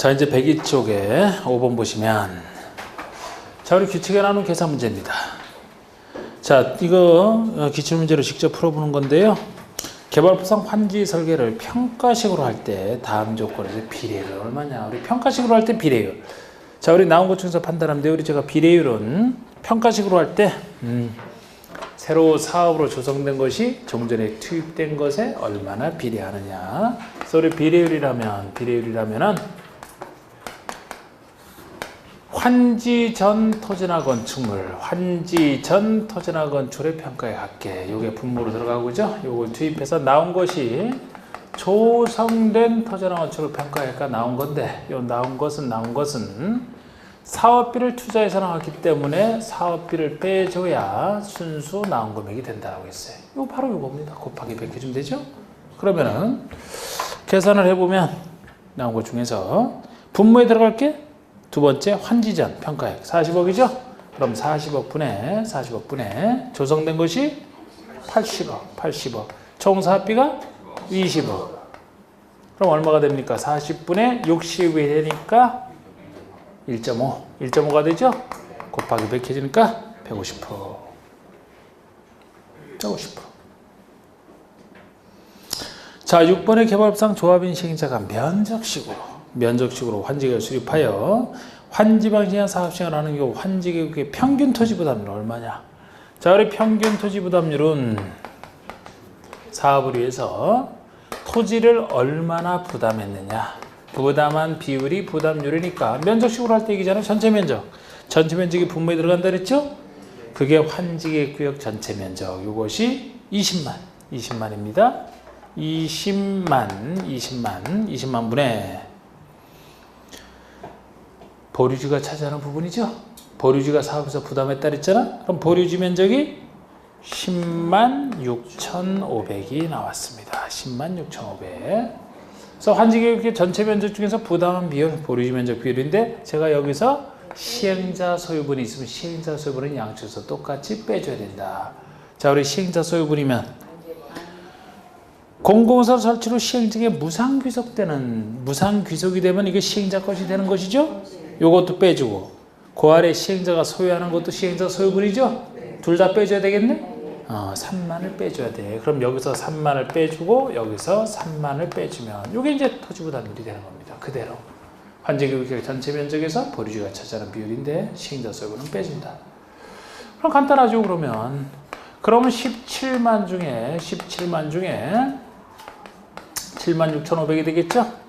자, 이제 102쪽에 5번 보시면, 자, 우리 규칙에 나눈 계산 문제입니다. 자, 이거 기출문제로 직접 풀어보는 건데요. 개발법상 환지 설계를 평가식으로 할 때 다음 조건에서 비례율은 얼마냐? 우리 평가식으로 할 때 비례율. 자, 우리 나온 것 중에서 판단하면 돼요. 우리 제가 비례율은 평가식으로 할 때 새로 사업으로 조성된 것이 종전에 투입된 것에 얼마나 비례하느냐. 그래서 우리 비례율이라면은 환지 전 토지나 건축물, 환지 전 토지나 건축물의 평가에 갖게. 요게 분모로 들어가고죠. 요걸 투입해서 나온 것이 조성된 토지나 건축물을 평가하니까 나온 건데, 요 나온 것은 사업비를 투자해서 나왔기 때문에 사업비를 빼줘야 순수 나온 금액이 된다고 했어요. 요 바로 요겁니다. 곱하기 100 해주면 되죠. 그러면은 계산을 해보면 나온 것 중에서 분모에 들어갈 게 두 번째 환지전 평가액 40억이죠. 그럼 40억 분에 조성된 것이 80억. 총 사업비가 20억. 그럼 얼마가 됩니까? 40분의 60이 되니까 1.5가 되죠? 곱하기 100 해주니까 150%. 자, 6번의 개발법상 조합인 시행자가 면적식으로 환지계획을 수립하여 환지 방식의 사업시행을 하는 경우 환지계획의 평균 토지 부담률은 얼마냐? 자, 우리 평균 토지 부담률은 사업을 위해서 토지를 얼마나 부담했느냐? 부담한 비율이 부담률이니까 면적식으로 할 때 얘기잖아요. 전체 면적이 분모에 들어간다 그랬죠? 그게 환지계획구역 전체 면적. 이것이 20만입니다. 20만 분에 보류지가 차지하는 부분이죠. 보류지가 사업에서 부담했다 그랬잖아. 그럼 보류지 면적이 106,500이 나왔습니다. 106,500. 그래서 환지계획의 전체 면적 중에서 부담한 비율, 보류지 면적 비율인데 제가 여기서 시행자 소유분이 있으면 시행자 소유분은 양쪽에서 똑같이 빼줘야 된다. 자, 우리 시행자 소유분이면 공공시설 설치로 시행자에게 무상귀속이 되면 이게 시행자 것이 되는 것이죠. 요것도 빼주고 그 아래 시행자가 소유하는 것도 시행자 소유분이죠. 둘 다 빼줘야 되겠네. 3만을 빼줘야 돼. 그럼 여기서 3만을 빼주고 여기서 3만을 빼주면 이게 이제 토지부담률이 되는 겁니다. 그대로 환지계획 전체 면적에서 보류지가 차지하는 비율인데 시행자 소유분은 빼준다. 그럼 간단하죠. 그러면 17만 중에 76,500이 되겠죠?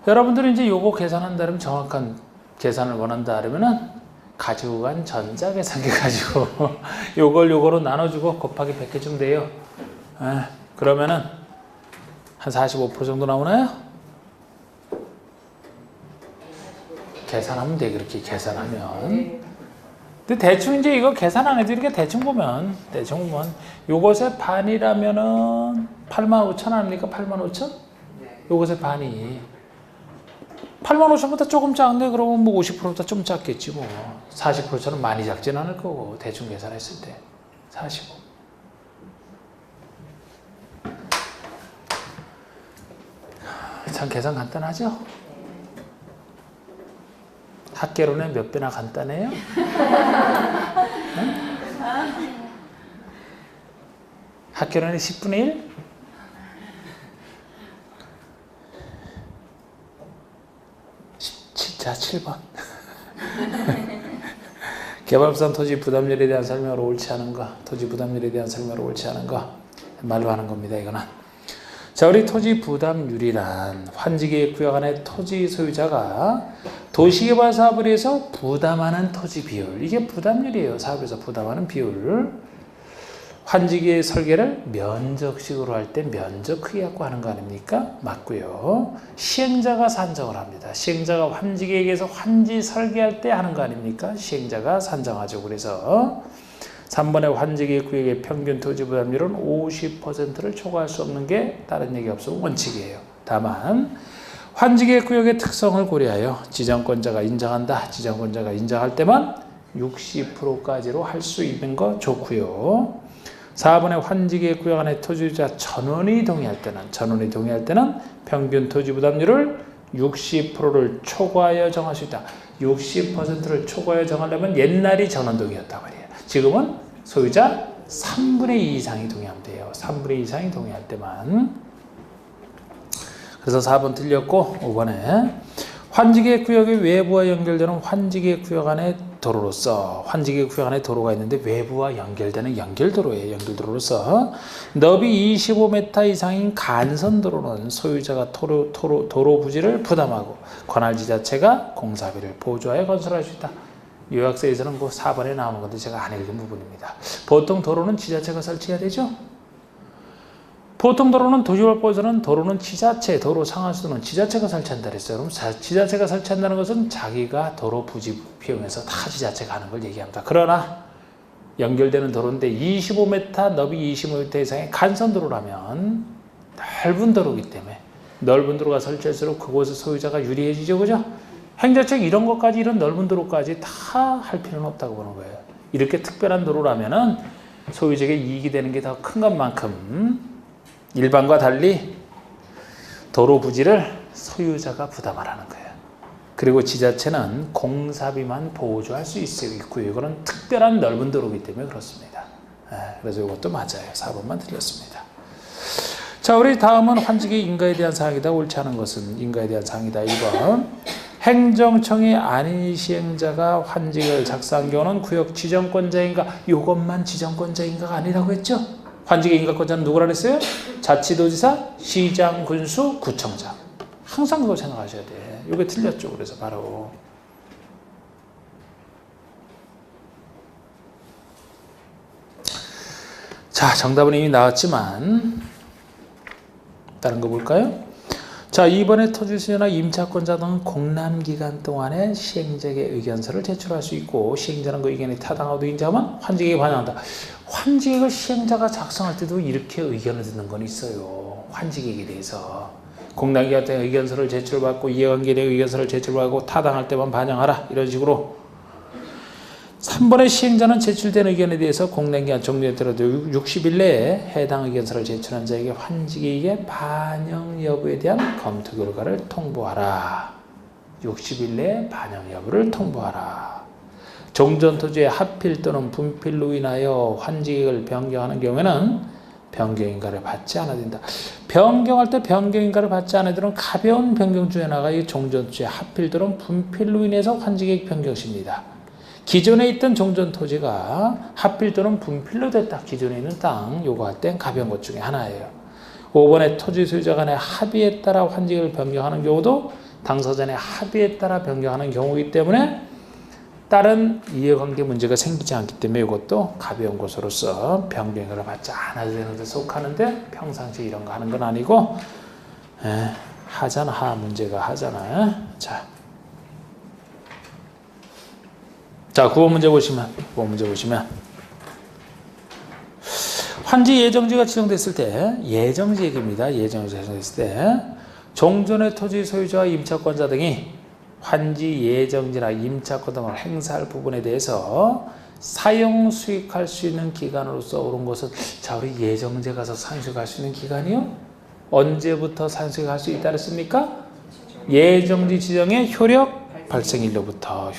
여러분들은 이제 요거 계산한다면 정확한 계산을 원한다 하면은 가지고 간 전자계산기 가지고 요걸로 나눠주고 곱하기 100 해주면 돼요. 그러면은 한 45% 정도 나오나요? 계산하면 돼. 그렇게 계산하면. 근데 대충 이제 이거 계산 안 해도 이렇게 대충 보면 요것의 반이라면은 85,000 아닙니까? 85,000? 요것의 반이 85,000보다 조금 작네. 그러면 뭐 50%보다 좀 작겠지 뭐. 40%처럼 많이 작진 않을 거고 대충 계산했을 때 45. 참 계산 간단하죠? 학개론에 몇 배나 간단해요? 응? 학개론에 10분의 1? 자, 7번. 개발법상 토지 부담률에 대한 설명으로 옳지 않은 거, 말로 하는 겁니다. 이거는. 자, 우리 토지 부담률이란 환지계획 구역 안에 토지 소유자가 도시개발 사업을 위해서 부담하는 토지 비율. 이게 부담률이에요. 사업에서 부담하는 비율. 환지계획 설계를 면적식으로 할 때 면적 크기 갖고 하는 거 아닙니까? 맞고요. 시행자가 산정을 합니다. 시행자가 환지계획에서 환지 설계할 때 하는 거 아닙니까? 시행자가 산정하죠. 그래서 3번의 환지계획 구역의 평균 토지 부담률은 50%를 초과할 수 없는 게 다른 얘기 없어 원칙이에요. 다만 환지계획 구역의 특성을 고려하여 지정권자가 인정한다. 지정권자가 인정할 때만 60%까지로 할 수 있는 거 좋고요. 4번에 환지계 구역 안에 토지주자 전원이 동의할 때는 평균 토지 부담률을 60%를 초과하여 정할 수 있다. 60%를 초과하여 정하려면 옛날이 전원동의였단 말이에요. 지금은 소유자 3분의 2 이상이 동의하면 돼요. 3분의 2 이상이 동의할 때만. 그래서 4번 틀렸고 5번에 환지계 구역의 외부와 연결되는 환지계 구역 안에 도로로서 환지계 구역 안에 도로가 있는데 외부와 연결되는 연결도로예요. 연결도로로서 너비 25m 이상인 간선도로는 소유자가 도로 부지를 부담하고 관할지자체가 공사비를 보조하여 건설할 수 있다. 요약서에서는 그 4번에 나오는 건데 제가 안 읽은 부분입니다. 보통 도로는 지자체가 설치해야 되죠. 보통 도로는 도시발법에서는 도로는 지자체, 도로 상하수도는 지자체가 설치한다 그랬어요. 그럼 지자체가 설치한다는 것은 자기가 도로 부지 비용에서 다 지자체가 하는 걸 얘기합니다. 그러나 연결되는 도로인데 25m, 너비 25m 이상의 간선도로라면 넓은 도로이기 때문에 넓은 도로가 설치할수록 그곳의 소유자가 유리해지죠. 그죠? 행정책 이런 것까지 이런 넓은 도로까지 다 할 필요는 없다고 보는 거예요. 이렇게 특별한 도로라면은 소유자에게 이익이 되는 게 더 큰 것만큼 일반과 달리 도로 부지를 소유자가 부담하라는 거예요. 그리고 지자체는 공사비만 보조할 수 있고요. 이거는 특별한 넓은 도로이기 때문에 그렇습니다. 그래서 이것도 맞아요. 4번만 틀렸습니다. 자, 우리 다음은 환지계 인가에 대한 사항이다. 옳지 않은 것은 인가에 대한 사항이다. 1번 행정청이 아닌 시행자가 환지계를 작성한 경우는 구역 지정권자인가? 이것만 지정권자인가가 아니라고 했죠? 환지계 인가권자는 누구라 그랬어요? 자치도지사, 시장, 군수, 구청장. 항상 그거 생각하셔야 돼. 이게 틀렸죠. 그래서 바로. 자, 정답은 이미 나왔지만 다른 거 볼까요? 자, 이번에 토지수요나 임차권자 등은 공람기간 동안에 시행자에게 의견서를 제출할 수 있고 시행자는 그 의견이 타당하고 인정하면 환지계에 반영한다. 환지계획을 시행자가 작성할 때도 이렇게 의견을 듣는 건 있어요. 환지계획에 대해서. 공람기간 때 의견서를 제출받고 이해관계에 대해 의견서를 제출받고 타당할 때만 반영하라. 이런 식으로. 3번의 시행자는 제출된 의견에 대해서 공람기간 종료에 따라도 60일 내에 해당 의견서를 제출한 자에게 환지계획의 반영 여부에 대한 검토 결과를 통보하라. 60일 내에 반영 여부를 통보하라. 종전토지의 합필 또는 분필로 인하여 환지계획을 변경하는 경우에는 변경인가를 받지 않아야 된다. 변경할 때 변경인가를 받지 않아야 되는 가벼운 변경 중에 하나가 이 종전토지의 합필 또는 분필로 인해서 환지계획 변경시입니다. 기존에 있던 종전토지가 합필 또는 분필로 됐다. 기존에 있는 땅 요거 할 땐 가벼운 것 중에 하나예요. 5번에 토지 소유자 간의 합의에 따라 환지계획을 변경하는 경우도 당사자 간의 합의에 따라 변경하는 경우이기 때문에 다른 이해관계 문제가 생기지 않기 때문에 이것도 가벼운 것으로서 변경을 받지 않아도 되는데 속하는데 평상시 이런 거 하는 건 아니고 하잖아. 문제가 하잖아. 자, 9번 문제 보시면 환지 예정지가 지정됐을 때 예정지 얘기입니다. 예정지 지정됐을 때 종전의 토지 소유자와 임차권자 등이 환지 예정지나 임차권 등을 행사할 부분에 대해서 사용 수익할 수 있는 기간으로서 오른 것은 자, 우리 예정지에 가서 사용수익할 수 있는 기간이요? 언제부터 사용수익할 수 있다 그랬습니까? 예정지 지정의 효력 발생일로부터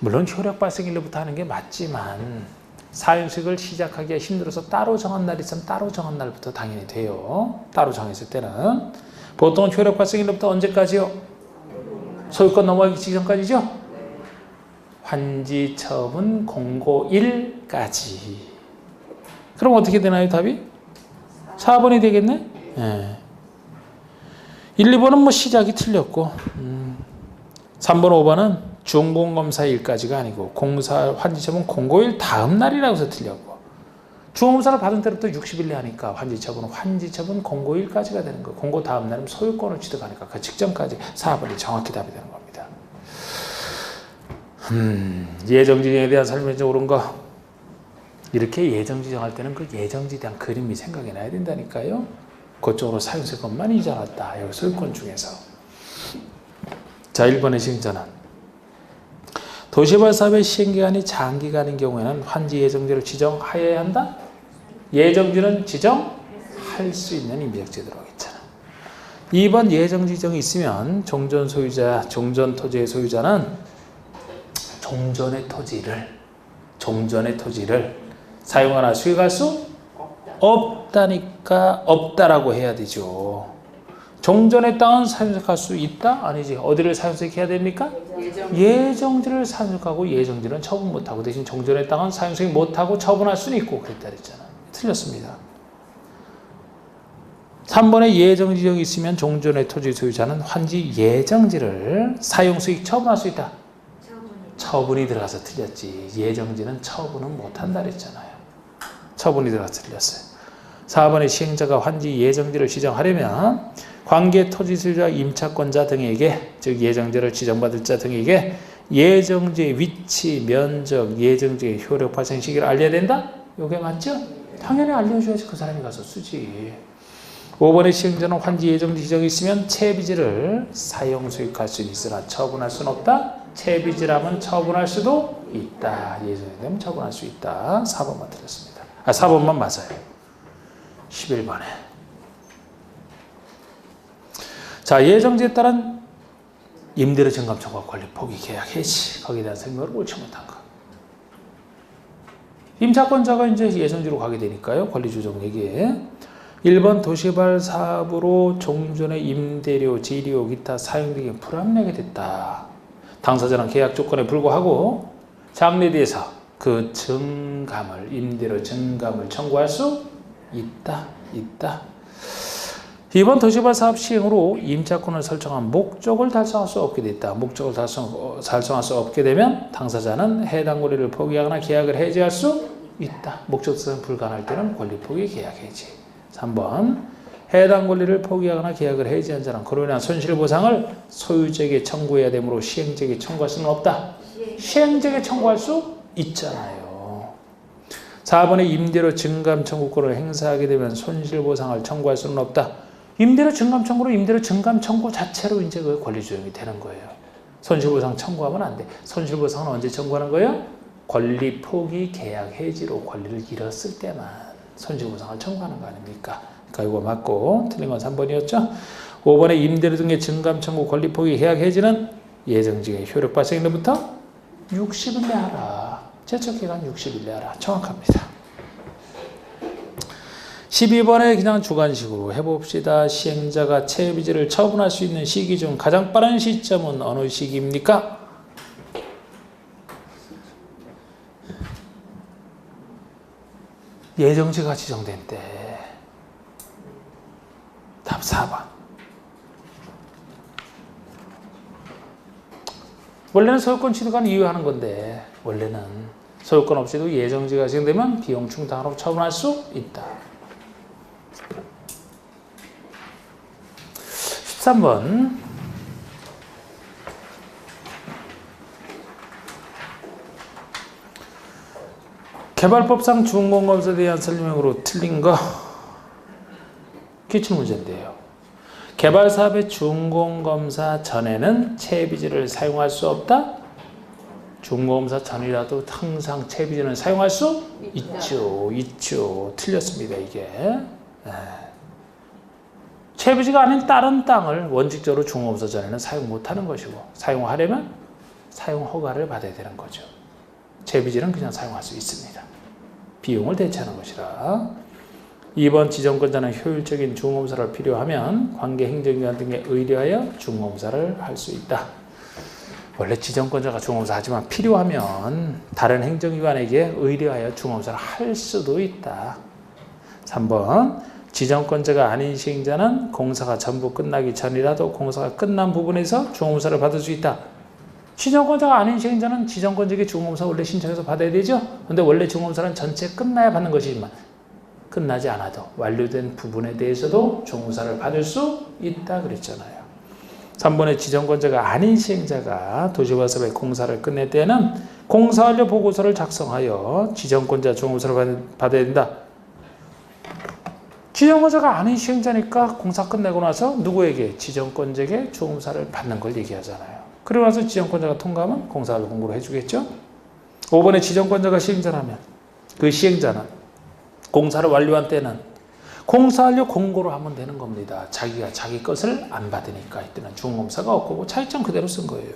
물론 효력 발생일로부터 하는 게 맞지만 사용수익을 시작하기가 힘들어서 따로 정한 날이 있으면 따로 정한 날부터 당연히 돼요. 따로 정했을 때는 보통은 효력 발생일로부터 언제까지요? 소유권 넘어가기 직전까지죠? 환지처분 공고일까지. 그럼 어떻게 되나요, 답이? 4번이 되겠네? 네. 1, 2번은 뭐 시작이 틀렸고 3번, 5번은 준공검사일까지가 아니고 환지처분 공고일 다음 날이라고 해서 틀렸고 중공검사를 받은 때부터 60일 내 하니까 환지처분 공고일까지가 되는 거예요. 공고 다음 날은 소유권을 취득하니까 그 직전까지 4번이 정확히 답이 되는 겁니다. 예정지정에 대한 설명이 옳은 거 이렇게 예정지정할 때는 그 예정지에 대한 그림이 생각이 나야 된다니까요. 그쪽으로 사용세권만 이전했다. 여기 소유권 중에서. 자, 1번의 시행자는 도시개발 사업의 시행기간이 장기간인 경우에는 환지 예정지를 지정하여야 한다? 예정지는 지정할 수 있는 임대역제 들어가겠잖아. 2번 예정지 지정이 있으면 종전 소유자, 종전 토지의 소유자는 종전의 토지를 사용하나 수익할 수 없다니까 없다라고 해야 되죠. 종전의 땅은 사용할 수 있다? 아니지. 어디를 사용수익해야 됩니까? 예정지를 사용수익하고 예정지는 처분 못하고 대신 종전의 땅은 사용수익 못하고 처분할 수는 있고 그랬다 그랬잖아. 틀렸습니다. 3번에 예정지 지정이 있으면 종전의 토지 소유자는 환지 예정지를 사용수익 처분할 수 있다. 처분이 들어가서 틀렸지. 예정지는 처분은 못한다 그랬잖아요. 처분이 들어가서 틀렸어요. 4번에 시행자가 환지 예정지를 지정하려면 관계 토지 소유자 임차권자 등에게 즉 예정지를 지정받을 자 등에게 예정지의 위치, 면적, 예정지의 효력 발생 시기를 알려야 된다? 이게 맞죠? 당연히 알려줘야지 그 사람이 가서 쓰지. 5번의 시행자는 환지 예정지 지정이 있으면 채비지를 사용 수익할 수 있으나 처분할 수는 없다. 채비지라면 처분할 수도 있다. 예정이 되면 처분할 수 있다. 4번만 틀렸습니다. 4번만 맞아요. 11번에. 자, 예정지에 따른 임대료 증감 청구와 권리 포기 계약 해지. 거기에 대한 생각을 옳지 못한 거. 임차권자가 이제 예정지로 가게 되니까요. 권리 조정 얘기에. 1번 도시개발 사업으로 종전의 임대료, 지료, 기타 사용 등이 불합리하게 됐다. 당사자는 계약 조건에 불구하고 장래대에서 그 임대료 증감을 청구할 수 있다. 2번 도시개발 사업 시행으로 임차권을 설정한 목적을 달성할 수 없게 됐다. 목적을 달성할 수 없게 되면 당사자는 해당 권리를 포기하거나 계약을 해지할 수 있다. 목적 달성 불가능할 때는 권리 포기, 계약 해지. 3번 해당 권리를 포기하거나 계약을 해지한 자는 그로 인한 손실보상을 소유자에게 청구해야 되므로 시행자에게 청구할 수는 없다. 시행자에게 청구할 수 있잖아요. 4번에 임대료 증감 청구권을 행사하게 되면 손실보상을 청구할 수는 없다. 임대료 증감 청구로 임대료 증감 청구 자체로 이제 그 권리 조정이 되는 거예요. 손실보상 청구하면 안 돼. 손실보상은 언제 청구하는 거예요? 권리 포기, 계약 해지로 권리를 잃었을 때만 손실보상을 청구하는 거 아닙니까? 그러니까 이거 맞고 틀린 건 3번이었죠. 5번에 임대료 등의 증감 청구, 권리 포기, 계약 해지는 예정지의 효력 발생 일부터 60일 내 하라. 제척기간 60일 내 하라. 정확합니다. 12번에 그냥 주관식으로 해봅시다. 시행자가 채비지를 처분할 수 있는 시기 중 가장 빠른 시점은 어느 시기입니까? 예정지가 지정된 때. 답 4번. 원래는 소유권 취득한 이유하는 건데 원래는 소유권 없이도 예정지가 지정되면 비용 충당으로 처분할 수 있다. 13번. 개발법상 준공검사에 대한 설명으로 틀린 거 기출문제인데요. 개발사업의 준공검사 전에는 채비지를 사용할 수 없다? 준공검사 전이라도 항상 채비지는 사용할 수 있죠. 틀렸습니다, 이게. 채비지가 아닌 다른 땅을 원칙적으로 준공검사 전에는 사용 못하는 것이고 사용하려면 사용 허가를 받아야 되는 거죠. 채비지는 그냥 사용할 수 있습니다. 비용을 대체하는 것이라. 2번 지정권자는 효율적인 준공검사를 필요하면 관계행정기관 등에 의뢰하여 준공검사를 할 수 있다. 원래 지정권자가 준공검사 하지만 필요하면 다른 행정기관에게 의뢰하여 준공검사를 할 수도 있다. 3번 지정권자가 아닌 시행자는 공사가 전부 끝나기 전이라도 공사가 끝난 부분에서 준공검사를 받을 수 있다. 지정권자가 아닌 시행자는 지정권자에게 준공검사 원래 신청해서 받아야 되죠. 근데 원래 준공검사는 전체 끝나야 받는 것이지만 끝나지 않아도 완료된 부분에 대해서도 준공검사를 받을 수 있다 그랬잖아요. 3번에 지정권자가 아닌 시행자가 도시개발 사업의 공사를 끝낼 때는 공사 완료 보고서를 작성하여 지정권자 준공검사를 받아야 된다. 지정권자가 아닌 시행자니까 공사 끝내고 나서 누구에게? 지정권자에게 준공검사를 받는 걸 얘기하잖아요. 그러고 나서 지정권자가 통과하면 공사를 공고를 해주겠죠. 5번에 지정권자가 시행자라면 그 시행자는 공사를 완료한 때는 공사 완료 공고를 하면 되는 겁니다. 자기가 자기 것을 안 받으니까 이때는 중공사가 없고 차이점 그대로 쓴 거예요.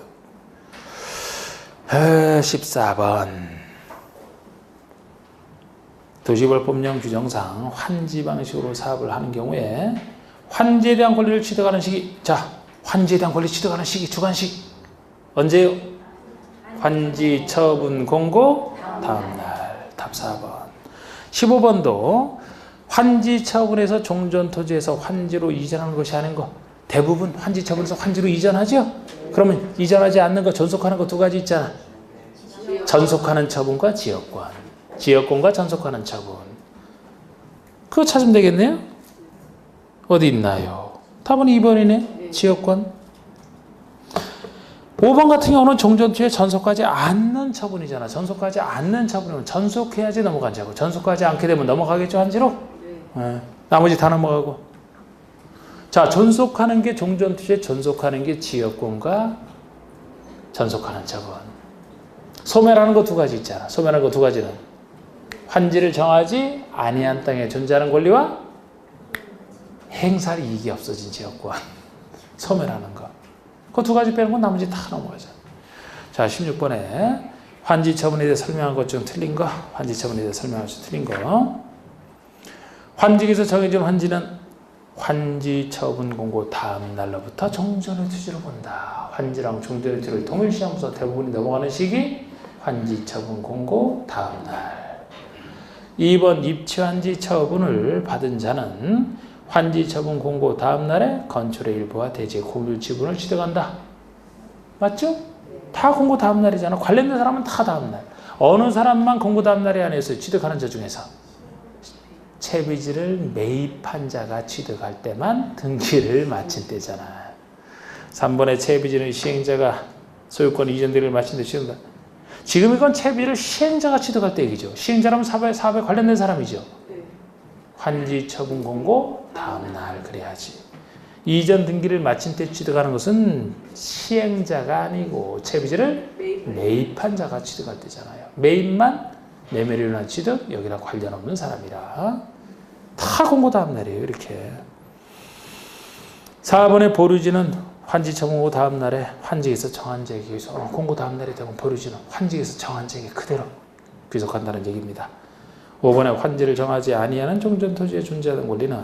14번 도시벌법령 규정상 환지 방식으로 사업을 하는 경우에 환지에 대한 권리를 취득하는 시기, 자, 환지에 대한 권리 취득하는 시기 주관식 언제요? 환지 처분 공고 다음날. 답 4번. 15번도 환지 처분에서 종전 토지에서 환지로 이전하는 것이 아닌 거, 대부분 환지 처분에서 환지로 이전하죠? 그러면 이전하지 않는 거, 전속하는 거 두 가지 있잖아. 전속하는 처분과 지역권. 지역권과 전속하는 처분. 그거 찾으면 되겠네요? 어디 있나요? 답은 2번이네. 지역권. 5번 같은 경우는 종전투에 전속하지 않는 처분이잖아. 전속하지 않는 처분이면 전속해야지 넘어가자고. 전속하지 않게 되면 넘어가겠죠, 한지로? 네. 나머지 다 넘어가고. 자, 전속하는 게 종전투에 전속하는 게 지역권과 전속하는 처분. 소멸하는 거 두 가지 있잖아. 소멸하는 거 두 가지는 환지를 정하지 아니한 땅에 존재하는 권리와 행사 이익이 없어진 지역권. 소멸하는 거. 그 두 가지 빼는 건 나머지 다 넘어가죠. 자, 16번에 환지 처분에 대해 설명한 것 중 틀린 거. 환지 처분에 대해 설명한 것 중 틀린 거. 환지에서 정해진 환지는 환지 처분 공고 다음 날로부터 종전의 투지로 본다. 환지랑 종전의 투지를 동일시하면서 대부분이 넘어가는 시기 환지 처분 공고 다음 날. 2번 입치환지 처분을 받은 자는 환지 처분 공고 다음 날에 건축의 일부와 대지의 공유 지분을 취득한다. 맞죠? 다 공고 다음 날이잖아. 관련된 사람은 다 다음 날. 어느 사람만 공고 다음 날에 안에서 취득하는 자 중에서 채비지를 매입한 자가 취득할 때만 등기를 마친 때잖아. 3번에 채비지는 시행자가 소유권 이전 등기를 마친 데 취득한다. 지금 이건 채비를 시행자가 취득할 때 얘기죠. 시행자라면 사업에 관련된 사람이죠. 환지 처분 공고 다음 날 그래야지. 이전 등기를 마친 때 취득하는 것은 시행자가 아니고 채비지를 매입한 자가 취득할 때잖아요. 매입만 매매를 위한 취득 여기랑 관련 없는 사람이라 다 공고 다음 날이에요. 이렇게. 4번의 보류지는 환지 처분 공고 다음 날에 환지에서 정한 재에게 의해서 공고 다음 날이 되면 보류지는 환지에서 정한 재에게 그대로 귀속한다는 얘기입니다. 5번에 환지를 정하지 아니하는 종전 토지에 존재하는 권리는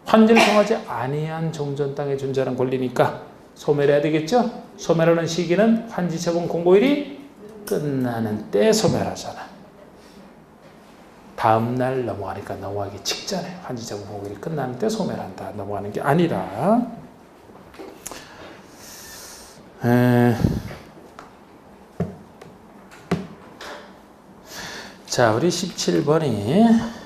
환지를 정하지 아니한 종전 땅에 존재하는 권리니까 소멸해야 되겠죠? 소멸하는 시기는 환지 처분 공고일이 끝나는 때 소멸하잖아. 다음 날 넘어가니까 넘어가기 직전에 환지 처분 공고일이 끝나는 때 소멸한다. 넘어가는 게 아니라. 자, 우리 17번이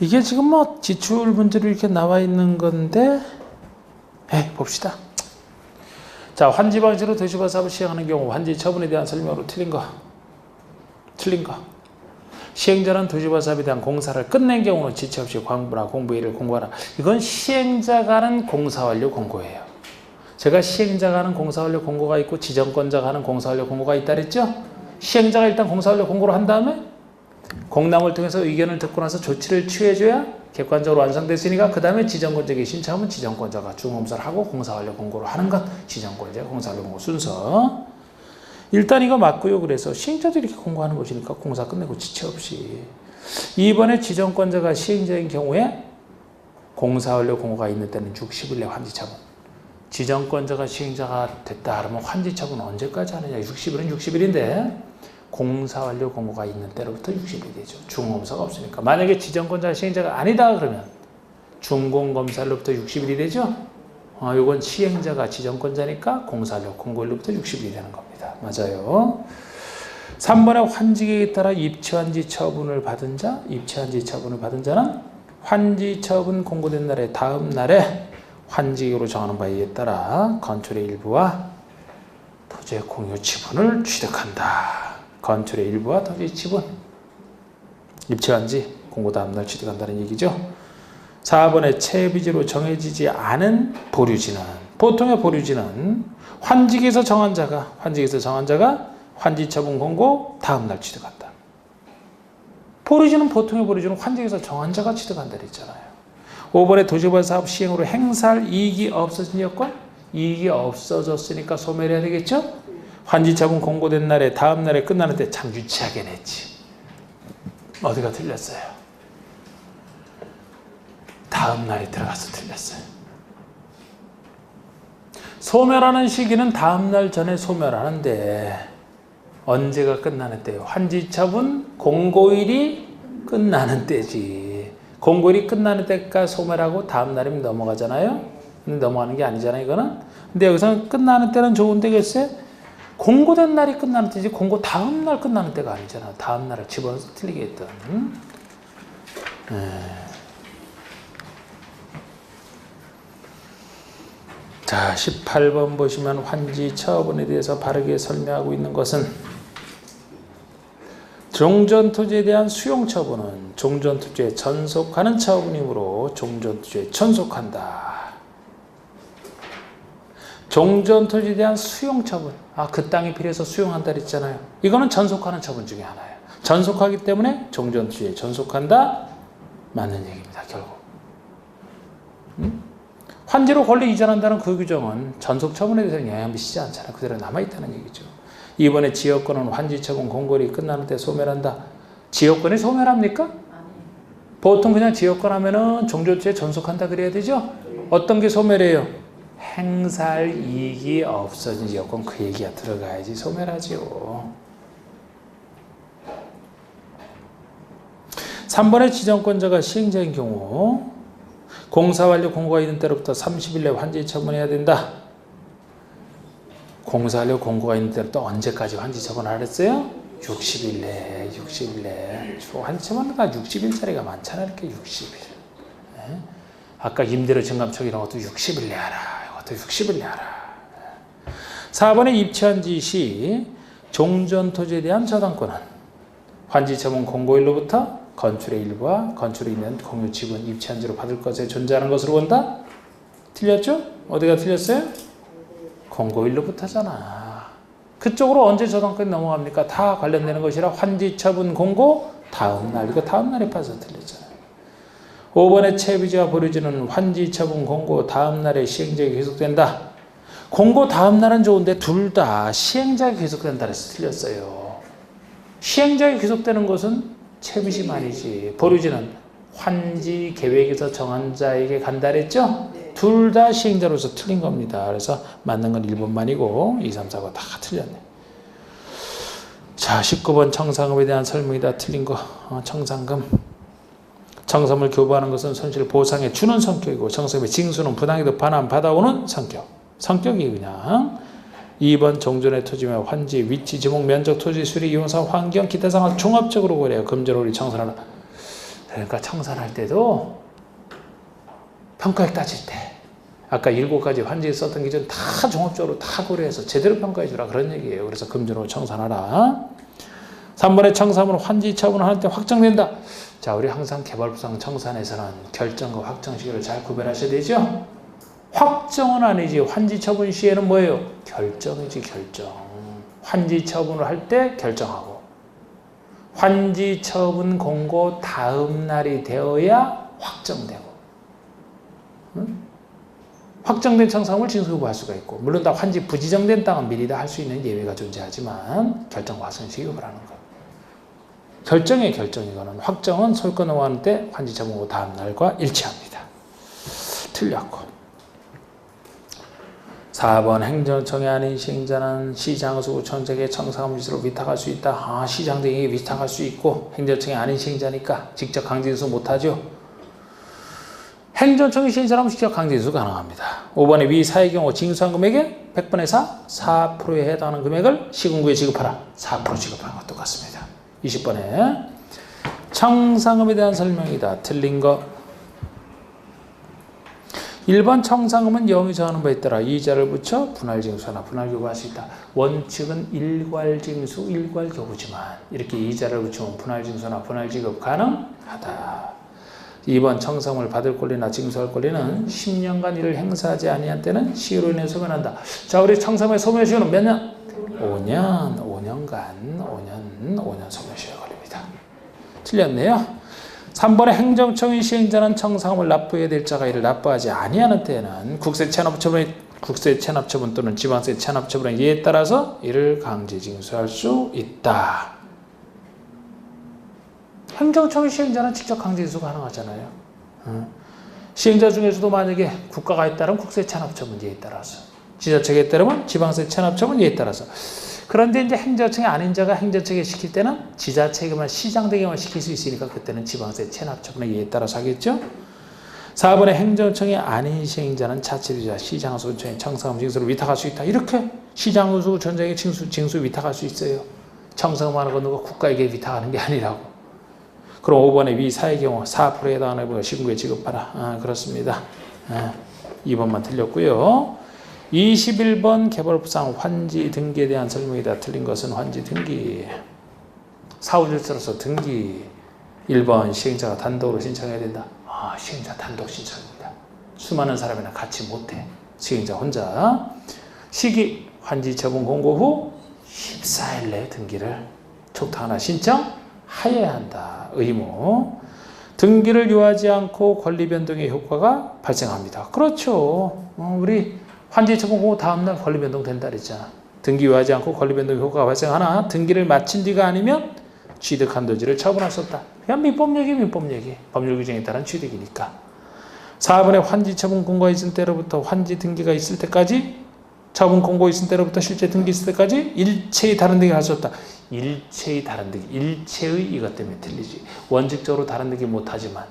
이게 지금 뭐 지출 문제로 이렇게 나와 있는 건데, 봅시다. 자, 환지 방식으로 도시화 사업을 시행하는 경우 환지 처분에 대한 설명으로 틀린 거. 시행자는 도시화 사업에 대한 공사를 끝낸 경우는 지체 없이 광부나 공부일을 공고하라. 이건 시행자가 하는 공사 완료 공고예요. 제가 시행자가 하는 공사 완료 공고가 있고 지정권자가 하는 공사 완료 공고가 있다 그랬죠? 시행자가 일단 공사 완료 공고를 한 다음에 공람을 통해서 의견을 듣고 나서 조치를 취해줘야 객관적으로 완성됐으니까 그 다음에 지정권자에게 신청하면 지정권자가 중검사를 하고 공사 완료 공고를 하는 것. 지정권자의 공사 완료 공고 순서. 일단 이거 맞고요. 그래서 시행자도 이렇게 공고하는 것이니까 공사 끝내고 지체 없이. 2번에 지정권자가 시행자인 경우에 공사 완료 공고가 있는 때는 60일 내 환지 처분. 지정권자가 시행자가 됐다 그러면 환지 처분은 언제까지 하느냐. 60일은 60일인데 공사 완료 공고가 있는 때로부터 60일이 되죠. 중검사가 없으니까. 만약에 지정권자가 시행자가 아니다 그러면 중공검사로부터 60일이 되죠. 이건 시행자가 지정권자니까 공사 완료 공고일로부터 60일이 되는 겁니다. 맞아요. 3번에 환지계에 따라 입치환지 처분을 받은 자, 입치환지 처분을 받은 자는 환지 처분 공고된 날의 다음 날에 환지계로 정하는 바에 따라 건축의 일부와 토지의 공유 지분을 취득한다. 건축의 일부와 토지 지분. 입체한지 공고 다음날 취득한다는 얘기죠. 4번에 채비지로 정해지지 않은 보류지는, 보통의 보류지는 환직에서 정한 자가 환지처분 공고 다음날 취득한다. 보류지는, 보통의 보류지는 환직에서 정한 자가 취득한다 그랬잖아요. 5번에 도시개발 사업 시행으로 행사할 이익이 없어진 여건, 이익이 없어졌으니까 소멸해야 되겠죠. 환지처분 공고된 날에 다음 날에 끝나는 때 참 유치하게 냈지. 어디가 틀렸어요? 다음 날이 들어가서 틀렸어요. 소멸하는 시기는 다음 날 전에 소멸하는데 언제가 끝나는 때요? 환지처분 공고일이 끝나는 때지. 공고일이 끝나는 때가 소멸하고 다음 날이면 넘어가잖아요. 근데 넘어가는 게 아니잖아요, 이거는. 근데 여기서는 끝나는 때는 좋은데 글쎄 공고된 날이 끝나는 때지 공고 다음 날 끝나는 때가 아니잖아. 다음 날을 집어넣어서 틀리게 했던. 자, 18번 보시면 환지 처분에 대해서 바르게 설명하고 있는 것은 종전토지에 대한 수용처분은 종전토지에 전속하는 처분이므로 종전토지에 전속한다. 종전토지에 대한 수용처분. 그 땅이 필요해서 수용한다 그랬잖아요. 이거는 전속하는 처분 중에 하나예요. 전속하기 때문에 종전토지에 전속한다. 맞는 얘기입니다, 결국. 환지로 권리 이전한다는 그 규정은 전속처분에 대해서 영향을 미치지 않잖아요. 그대로 남아있다는 얘기죠. 이번에 지역권은 환지처분 공고일이 끝나는 때 소멸한다. 지역권이 소멸합니까? 보통 그냥 지역권 하면은 종전토지에 전속한다 그래야 되죠? 어떤 게 소멸해요? 행사할 이익이 없어진 지역권, 그 얘기가 들어가야지 소멸하지요. 3번의 지정권자가 시행자인 경우 공사 완료 공고가 있는 때로부터 30일 내 환지 처분해야 된다. 공사 완료 공고가 있는 때로부터 언제까지 환지 처분하라 했어요? 60일 내. 환지 처분가 60일짜리가 많잖아. 이렇게 60일. 네? 아까 임대료 증감청 이런 것도 60일 내 하라. 이것도 60일 내 하라. 4번에 입체한지 시 종전토지에 대한 저당권은 환지 처분 공고일로부터 건축의 일부와 건축에 있는 공유 지분 입체한지로 받을 것에 존재하는 것으로 본다? 틀렸죠? 어디가 틀렸어요? 공고일로부터잖아. 그쪽으로 언제 저당권이 넘어갑니까? 다 관련되는 것이라 환지 처분 공고 다음 날. 이거 다음 날에 빠져 틀렸잖아요. 5번의 채비지와 보류지는 환지 처분 공고 다음 날에 시행자가 계속된다. 공고 다음 날은 좋은데 둘 다 시행자가 계속된다 해서 틀렸어요. 시행자가 계속되는 것은 채비지만이지. 보류지는 환지 계획에서 정한 자에게 간다 그랬죠? 네. 둘 다 시행자로서 틀린 겁니다. 그래서 맞는 건 1번만이고 2, 3, 4가 다 틀렸네. 자, 19번 청산금에 대한 설명이다. 틀린 거. 청산금. 청산금을 교부하는 것은 손실 보상해 주는 성격이고 청산금의 징수는 부당이도 반환 받아오는 성격. 성격이 그냥 2번 종전의 토지며 환지, 위치, 지목, 면적, 토지, 수리, 이용사, 환경, 기타 상황 종합적으로 고려해요. 금전으로 우리 청산하는. 그러니까 청산할 때도 평가액 따질 때 아까 7가지 환지에 썼던 기준 다 종합적으로 다 고려해서 제대로 평가해 주라 그런 얘기예요. 그래서 금전으로 청산하라. 3번의 청산은 환지 처분을 하는 때 확정된다. 자, 우리 항상 개발부상 청산에서는 결정과 확정 시기를 잘 구별하셔야 되죠. 확정은 아니지. 환지 처분 시에는 뭐예요? 결정이지, 결정. 환지 처분을 할 때 결정하고 환지 처분 공고 다음 날이 되어야 확정되고. 응? 확정된 청산금을 징수유보할 수가 있고 물론 다 환지 부지정된 땅은 미리 다 할 수 있는 예외가 존재하지만 결정과 확정 시기를 하는 거. 결정의 결정이거는 확정은 소유권 넘어가는 때 환지 처분 공고 다음 날과 일치합니다. 틀렸고 4번 행정청이 아닌 시행자는 시장수구청장에게 청산금 지수로 위탁할 수 있다. 시장 등에게 위탁할 수 있고 행정청이 아닌 시행자니까 직접 강제인수 못하죠. 행정청이 시행자라면 직접 강제인수 가능합니다. 5번에 위 사의 경우 징수한 금액의 100분의 4, 4%에 해당하는 금액을 시군구에 지급하라. 4% 지급하는 것 똑같습니다. 20번에 청산금에 대한 설명이다. 틀린 거. 1번 청산금은 0이 정하는 바에 따라 이자를 붙여 분할징수하나 분할교부할 수 있다. 원칙은 일괄징수, 일괄교부지만 이렇게 이자를 붙이면 분할징수나 분할지급 가능하다. 2번 청산금을 받을 권리나 징수할 권리는 10년간 이를 행사하지 아니한 때는 시효로 인해 소멸한다. 자, 우리 청산금의 소멸시효는 몇 년? 5년 소멸시효가 걸립니다. 틀렸네요. 3번에 행정청의 시행자는 청산금을 납부해야 될 자가 이를 납부하지 아니하는 때에는 국세 체납처분 또는 지방세 체납처분의 예에 따라서 이를 강제징수할 수 있다. 행정청의 시행자는 직접 강제징수 가능하잖아요. 시행자 중에서도 만약에 국가가 있다면 국세 체납처분 예에 따라서, 지자체가 있다면 지방세 체납처분 예에 따라서. 그런데 이제 행정청이 아닌 자가 행정청에 시킬 때는 지자체에게만 시장되게만 시킬 수 있으니까 그때는 지방세 체납처분의 예에 따라서 하겠죠. 4번에 행정청이 아닌 시행자는 자치주자, 시장소천의 청산금 징수를 위탁할 수 있다. 이렇게 시장소 전장의 징수 위탁할 수 있어요. 청산금하는 건 누가 국가에게 위탁하는 게 아니라고. 그럼 5번에 위 사의 경우 4%에 해당하는 거 신고에 지급하라. 그렇습니다. 2번만 틀렸고요. 21번 개발법상 환지 등기에 대한 설명이다. 틀린 것은 환지 등기. 사후질서로서 등기. 1번 시행자가 단독으로 신청해야 된다. 시행자 단독 신청입니다. 수많은 사람이나 같이 못해. 시행자 혼자. 시기 환지 처분 공고 후 14일 내에 등기를 촉탁 하나 신청하여야 한다. 의무. 등기를 요하지 않고 권리 변동의 효과가 발생합니다. 그렇죠. 우리 환지 처분 공고 다음날 권리 변동 된다 그랬잖아. 등기 요하지 않고 권리 변동 효과가 발생하나 등기를 마친 뒤가 아니면 취득 한도지를 처분할 수 없다. 그냥 민법 얘기. 법률 규정에 따른 취득이니까. 4번에 환지 처분 공고가 있을 때로부터 환지 등기가 있을 때까지, 처분 공고 있을 때로부터 실제 등기 있을 때까지 일체의 다른 등기 할 수 없다. 일체의 다른 등기. 일체의 이것 때문에 틀리지. 원칙적으로 다른 등기 못하지만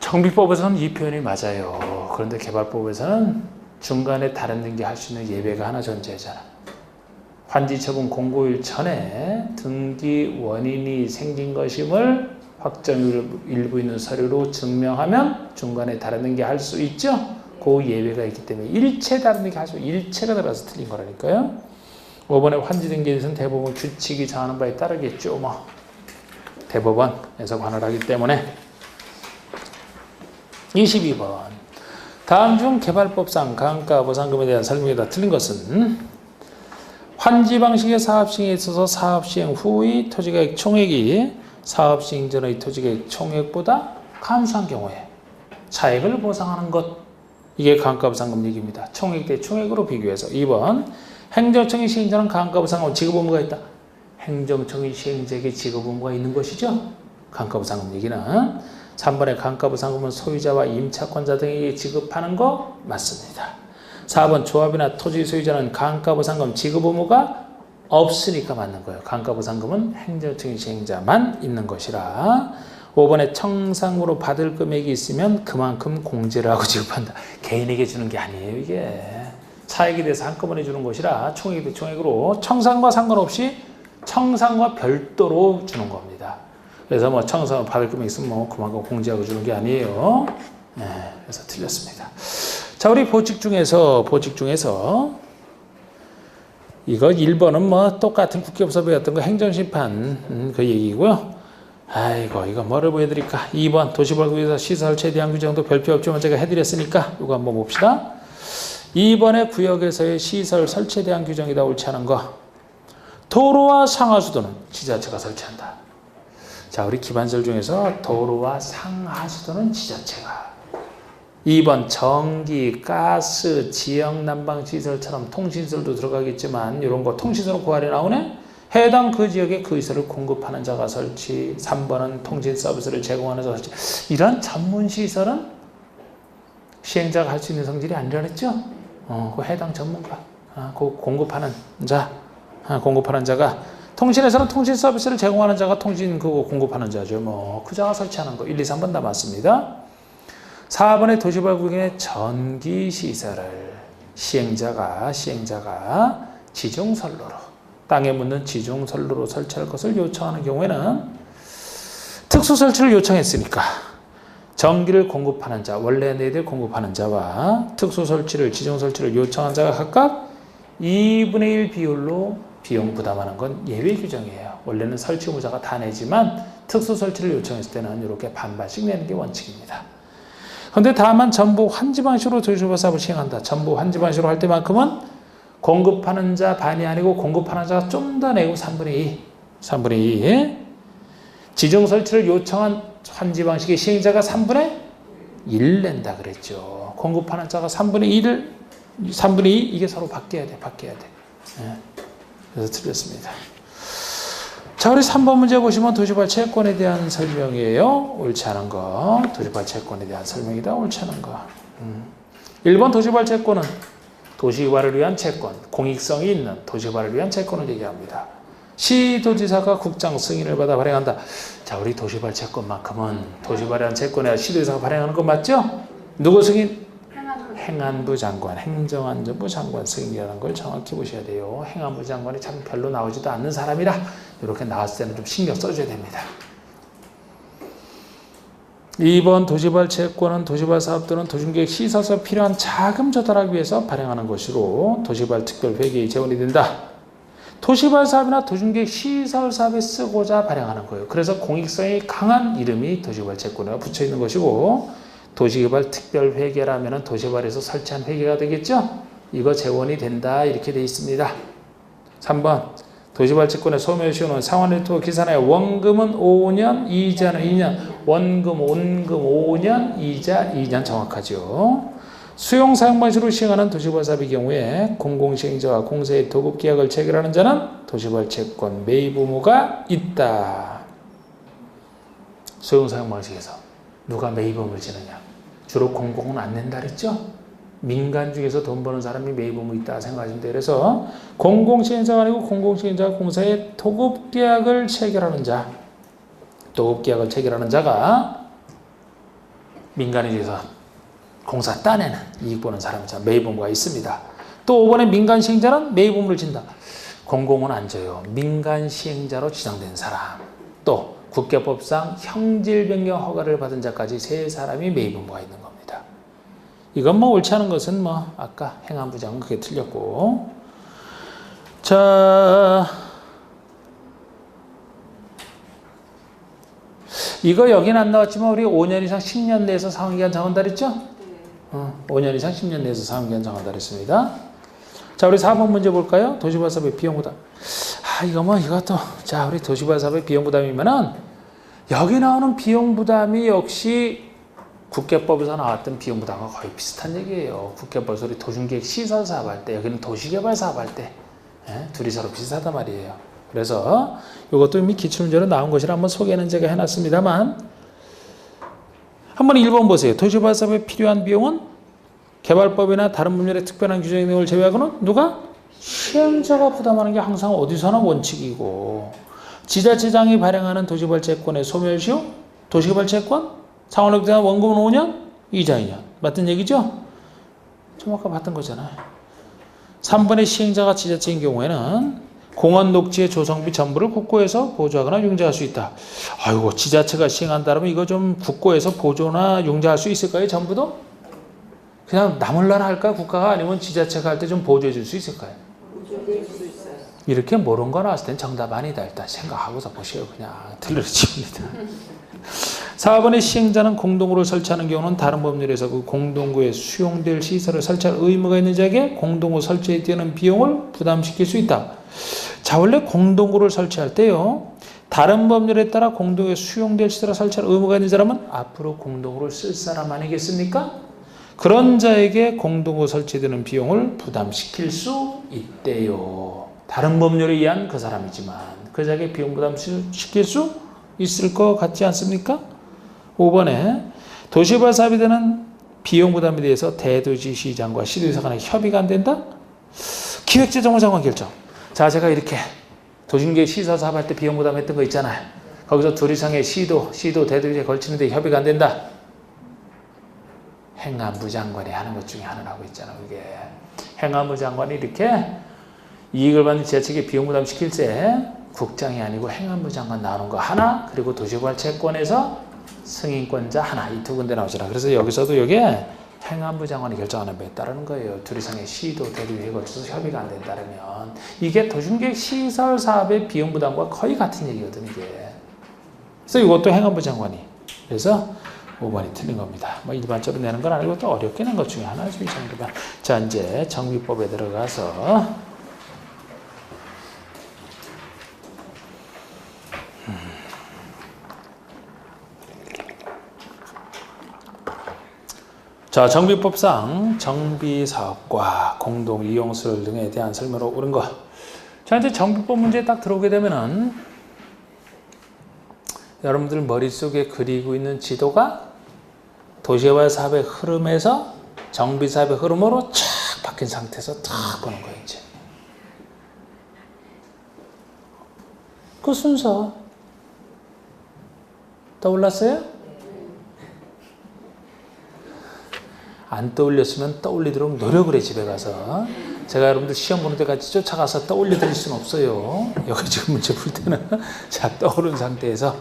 정비법에서는 이 표현이 맞아요. 그런데 개발법에서는 중간에 다른 등기 할 수 있는 예외가 하나 존재하잖아. 환지처분 공고일 전에 등기 원인이 생긴 것임을 확정 일부 있는 서류로 증명하면 중간에 다른 등기 할 수 있죠. 그 예외가 있기 때문에 일체 다른 등기 할 수, 일체가 들어가서 틀린 거라니까요. 5번에 환지 등기에 대해서는 대법원 규칙이 정하는 바에 따르겠죠. 대법원에서 관할하기 때문에. 22번. 다음 중 개발법상 감가 보상금에 대한 설명이다. 틀린 것은 환지 방식의 사업 시행에 있어서 사업 시행 후의 토지가액 총액이 사업 시행 전의 토지가액 총액보다 감소한 경우에 차액을 보상하는 것. 이게 감가 보상금 얘기입니다. 총액 대 총액으로 비교해서. 2번. 행정청의 시행자는 감가 보상금 지급 의무가 있다. 행정청의 시행자에게 지급 의무가 있는 것이죠. 감가 보상금 얘기는. 3번에 감가부상금은 소유자와 임차권자 등에게 지급하는 거 맞습니다. 4번 조합이나 토지 소유자는 감가부상금 지급 의무가 없으니까 맞는 거예요. 감가부상금은 행정청의 시행자만 있는 것이라. 5번에 청산금으로 받을 금액이 있으면 그만큼 공제를 하고 지급한다. 개인에게 주는 게 아니에요. 이게 차액에 대해서 한꺼번에 주는 것이라 총액 대 총액으로 청산과 상관없이 청산과 별도로 주는 겁니다. 그래서 청산 받을 금액 있으면 그만큼 공제하고 주는 게 아니에요. 그래서 틀렸습니다. 자, 우리 보직 중에서 이거 1번은 똑같은 국회법에서 배웠던 거 행정심판 그 얘기고요. 아이고, 이거 뭐를 보여드릴까? 2번 도시벌구에서 시설체에 대한 규정도 별표 없지만 제가 해드렸으니까 이거 한번 봅시다. 2번의 구역에서의 시설 설치에 대한 규정이다. 옳지 않은 거. 도로와 상하수도는 지자체가 설치한다. 자, 우리 기반설 중에서 도로와 상하수도는 지자체가. 2번 전기, 가스, 지역 난방시설처럼 통신시설도 들어가겠지만 이런 거 통신시설 고안에 나오네. 해당 그 지역에 그 시설을 공급하는 자가 설치. 3번은 통신 서비스를 제공하는 자가 설치. 이런 전문시설은 시행자가 할 수 있는 성질이 아니라 그랬죠. 그 해당 전문가, 그 공급하는 자가. 통신에서는 통신 서비스를 제공하는 자가 통신 그거 공급하는 자죠. 그 자가 설치하는 거. 1, 2, 3번 다 맞습니다. 4번의 도시발구역의 전기시설을 시행자가 지중선로로, 땅에 묻는 지중선로로 설치할 것을 요청하는 경우에는 특수설치를 요청했으니까 전기를 공급하는 자, 원래 내들 공급하는 자와 특수 설치를, 지정 설치를 요청한 자가 각각 2분의 1 비율로 비용 부담하는 건 예외 규정이에요. 원래는 설치 의무자가 다 내지만 특수 설치를 요청했을 때는 이렇게 반반씩 내는 게 원칙입니다. 그런데 다만 전부 환지 방식으로 도시개발 사업을 시행한다. 전부 환지 방식으로 할 때만큼은 공급하는 자 반이 아니고 공급하는 자가 좀 더 내고 3분의 2. 3분의 2. 지정 설치를 요청한 환지 방식의 시행자가 3분의 1 낸다 그랬죠. 공급하는 자가 3분의 2 이게 서로 바뀌어야 돼. 네. 그래서 틀렸습니다. 자, 우리 3번 문제 보시면 도시개발 채권에 대한 설명이에요. 옳지 않은 거. 도시개발 채권에 대한 설명이다. 옳지 않은 거. 1번 도시개발 채권은 도시개발을 위한 채권, 공익성이 있는 도시개발을 위한 채권을 얘기합니다. 시도지사가 국장 승인을 받아 발행한다. 자, 우리 도시개발 채권만큼은 도시개발에 대한 채권에 시도지사가 발행하는 거 맞죠? 누구 승인? 행안부 장관, 행정안전부 장관 승인이라는 걸 정확히 보셔야 돼요. 행안부 장관이 참 별로 나오지도 않는 사람이라 이렇게 나왔을 때는 좀 신경 써줘야 됩니다. 2번 도시개발 채권은 도시개발 사업 또는 도심계획 시설서 필요한 자금 조달하기 위해서 발행하는 것으로 도시개발 특별회계의 재원이 된다. 도시개발 사업이나 도심계획 시설 사업에 쓰고자 발행하는 거예요. 그래서 공익성이 강한 이름이 도시개발 채권에 붙여 있는 것이고 도시개발 특별회계라면 도시개발에서 설치한 회계가 되겠죠? 이거 재원이 된다 이렇게 되어 있습니다. 3번 도시개발 채권의 소멸시효는 상환일토 기산하에 원금은 5년, 이자는 2년, 원금, 온금 5년, 이자 2년 정확하죠. 수용 사용 방식으로 시행하는 도시개발 사업의 경우에 공공시행자와 공사의 도급계약을 체결하는 자는 도시개발 채권 매입 의무가 있다. 수용 사용 방식에서 누가 매입 의무를 지느냐? 주로 공공은 안 낸다 그랬죠? 민간 중에서 돈 버는 사람이 매입 의무 있다 생각하시면 돼요. 그래서 공공시행자가 아니고 공공시행자가 공사의 도급계약을 체결하는 자, 도급계약을 체결하는 자가 민간에 대해서 공사 딴에는 이익 보는 사람이자 매입 의무가 있습니다. 또 5번에 민간 시행자는 매입 의무를 진다. 공공은 안 져요. 민간 시행자로 지정된 사람, 또 국가법상 형질 변경 허가를 받은 자까지 세 사람이 매입 의무가 있는 겁니다. 이건 뭐 옳지 않은 것은 뭐 아까 행안부 장은 그게 틀렸고. 자, 이거 여기는 안 나왔지만 우리 5년 이상 10년 내에서 사용기한 정한다 그랬죠? 5년 이상 10년 내에서 사용기한 정한다 그랬습니다. 자, 우리 4번 문제 볼까요? 도시개발 사업의 비용 부담. 이거 뭐 이것도 자, 우리 도시개발 사업의 비용 부담이면은 여기 나오는 비용 부담이 역시 국계법에서 나왔던 비용 부담과 거의 비슷한 얘기예요. 국계법에서 우리 도심계획 시설 사업할 때, 여기는 도시개발 사업할 때 둘이 서로 비슷하단 말이에요. 그래서 이것도 이미 기출문제로 나온 것이라 한번 소개는 제가 해놨습니다만 한번 1번 보세요. 도시개발 사업에 필요한 비용은 개발법이나 다른 법률의 특별한 규정 내용을 제외하고는 누가? 시행자가 부담하는 게 항상 어디서나 원칙이고, 지자체장이 발행하는 도시개발 채권의 소멸시효, 도시개발 채권, 상환을 대한 원금은 5년, 이자 2년. 맞던 얘기죠? 좀 아까 봤던 거잖아요. 3번의 시행자가 지자체인 경우에는 공원 녹지의 조성비 전부를 국고에서 보조하거나 융자할 수 있다. 아이고, 지자체가 시행한다면 이거 좀 국고에서 보조나 융자할 수 있을까요? 전부도? 그냥 나몰라라 할까? 국가가 아니면 지자체가 할 때 좀 보조해 줄 수 있을까요? 이렇게 모르는 거 나왔을 땐 정답 아니다. 일단 생각하고서 보세요. 그냥 틀려집니다. 4번의 시행자는 공동구를 설치하는 경우는 다른 법률에서 그 공동구에 수용될 시설을 설치할 의무가 있는 자에게 공동구 설치에 뛰는 비용을 부담시킬 수 있다. 자, 원래 공동구를 설치할 때요, 다른 법률에 따라 공동구에 수용될 시설을 설치할 의무가 있는 사람은 앞으로 공동구를 쓸 사람 아니겠습니까? 그런 자에게 공동구 설치에 드는 비용을 부담시킬 수 있대요. 다른 법률에 의한 그 사람이지만 그 자에게 비용 부담시킬 수 있을 것 같지 않습니까? 5번에 도시개발 사업에 대한 비용 부담에 대해서 대도시시장과 시도지사 간의 협의가 안 된다? 기획재정부 장관 결정. 자, 제가 이렇게 도심계획 시설 사업할 때 비용 부담했던 거 있잖아요. 거기서 둘 이상의 시도, 대도시에 걸치는데 협의가 안 된다. 행안부 장관이 하는 것 중에 하나라고 있잖아. 이게 행안부 장관이 이렇게 이익을 받는 지자체에 비용 부담 시킬 때 국장이 아니고 행안부 장관 나오는 거 하나, 그리고 도시개발 채권에서 승인권자 하나 이 두 군데 나오잖아. 그래서 여기서도 이게 행안부 장관이 결정하는 바에 따르는 거예요. 둘 이상의 시도 대리회에 걸쳐서 협의가 안 된다면 이게 도심계획 시설 사업의 비용 부담과 거의 같은 얘기거든 이게. 그래서 이것도 행안부 장관이. 그래서 5번이 틀린 겁니다. 뭐 일반적으로 내는 건 아니고 또 어렵게 낸 것 중에 하나죠. 이 정도면. 자 이제 정비법에 들어가서 자, 정비법상 정비사업과 공동이용설 등에 대한 설명으로 옳은 거. 자, 이제 정비법 문제에 딱 들어오게 되면은 여러분들 머릿속에 그리고 있는 지도가 도시개발 사업의 흐름에서 정비사업의 흐름으로 쫙 바뀐 상태에서 탁 보는 거예요, 이제. 그 순서 떠올랐어요? 안 떠올렸으면 떠올리도록 노력을 해 집에 가서. 제가 여러분들 시험 보는 데까지 쫓아가서 떠올려 드릴 수는 없어요. 여기 지금 문제 풀 때는 자 떠오른 상태에서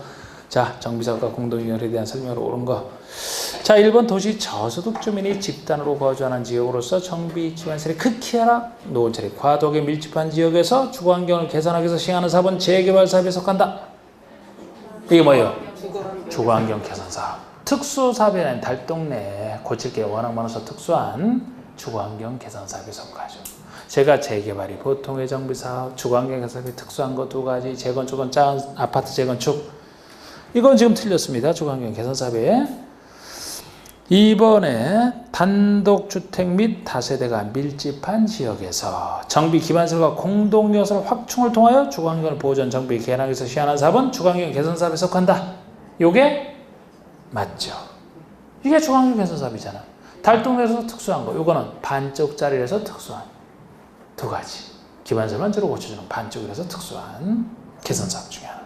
자 정비사업과 공동이용에 대한 설명으로 옳은 거. 자 1번 도시 저소득 주민이 집단으로 거주하는 지역으로서 정비 기반시설이 극히 하락, 노후철이 과도하게 밀집한 지역에서 주거환경을 개선하기 위해서 시행하는 사업은 재개발 사업에 속한다. 이게 뭐예요? 주거환경 개선 사업. 특수사업이 아닌 달동네 고칠 게 워낙 많아서 특수한 주거환경 개선 사업에 속하죠. 제가 재개발이 보통의 정비사업, 주거환경 개선 사업이 특수한 거 두 가지, 재건축은 작은 아파트 재건축. 이건 지금 틀렸습니다. 주거환경 개선 사업에. 2번에 단독주택 및 다세대가 밀집한 지역에서 정비 기반시설과 공동요소를 확충을 통하여 주거환경을 보존 정비 개선하기 위해서 시행하는 사업은 주거환경 개선 사업에 속한다. 요게 맞죠. 이게 주거환경 개선 사업이잖아. 달동네에서 특수한 거. 요거는 반쪽짜리라서 특수한 두 가지. 기반시설만 주로 고쳐주는 반쪽이라서 특수한 개선 사업 중에 하나.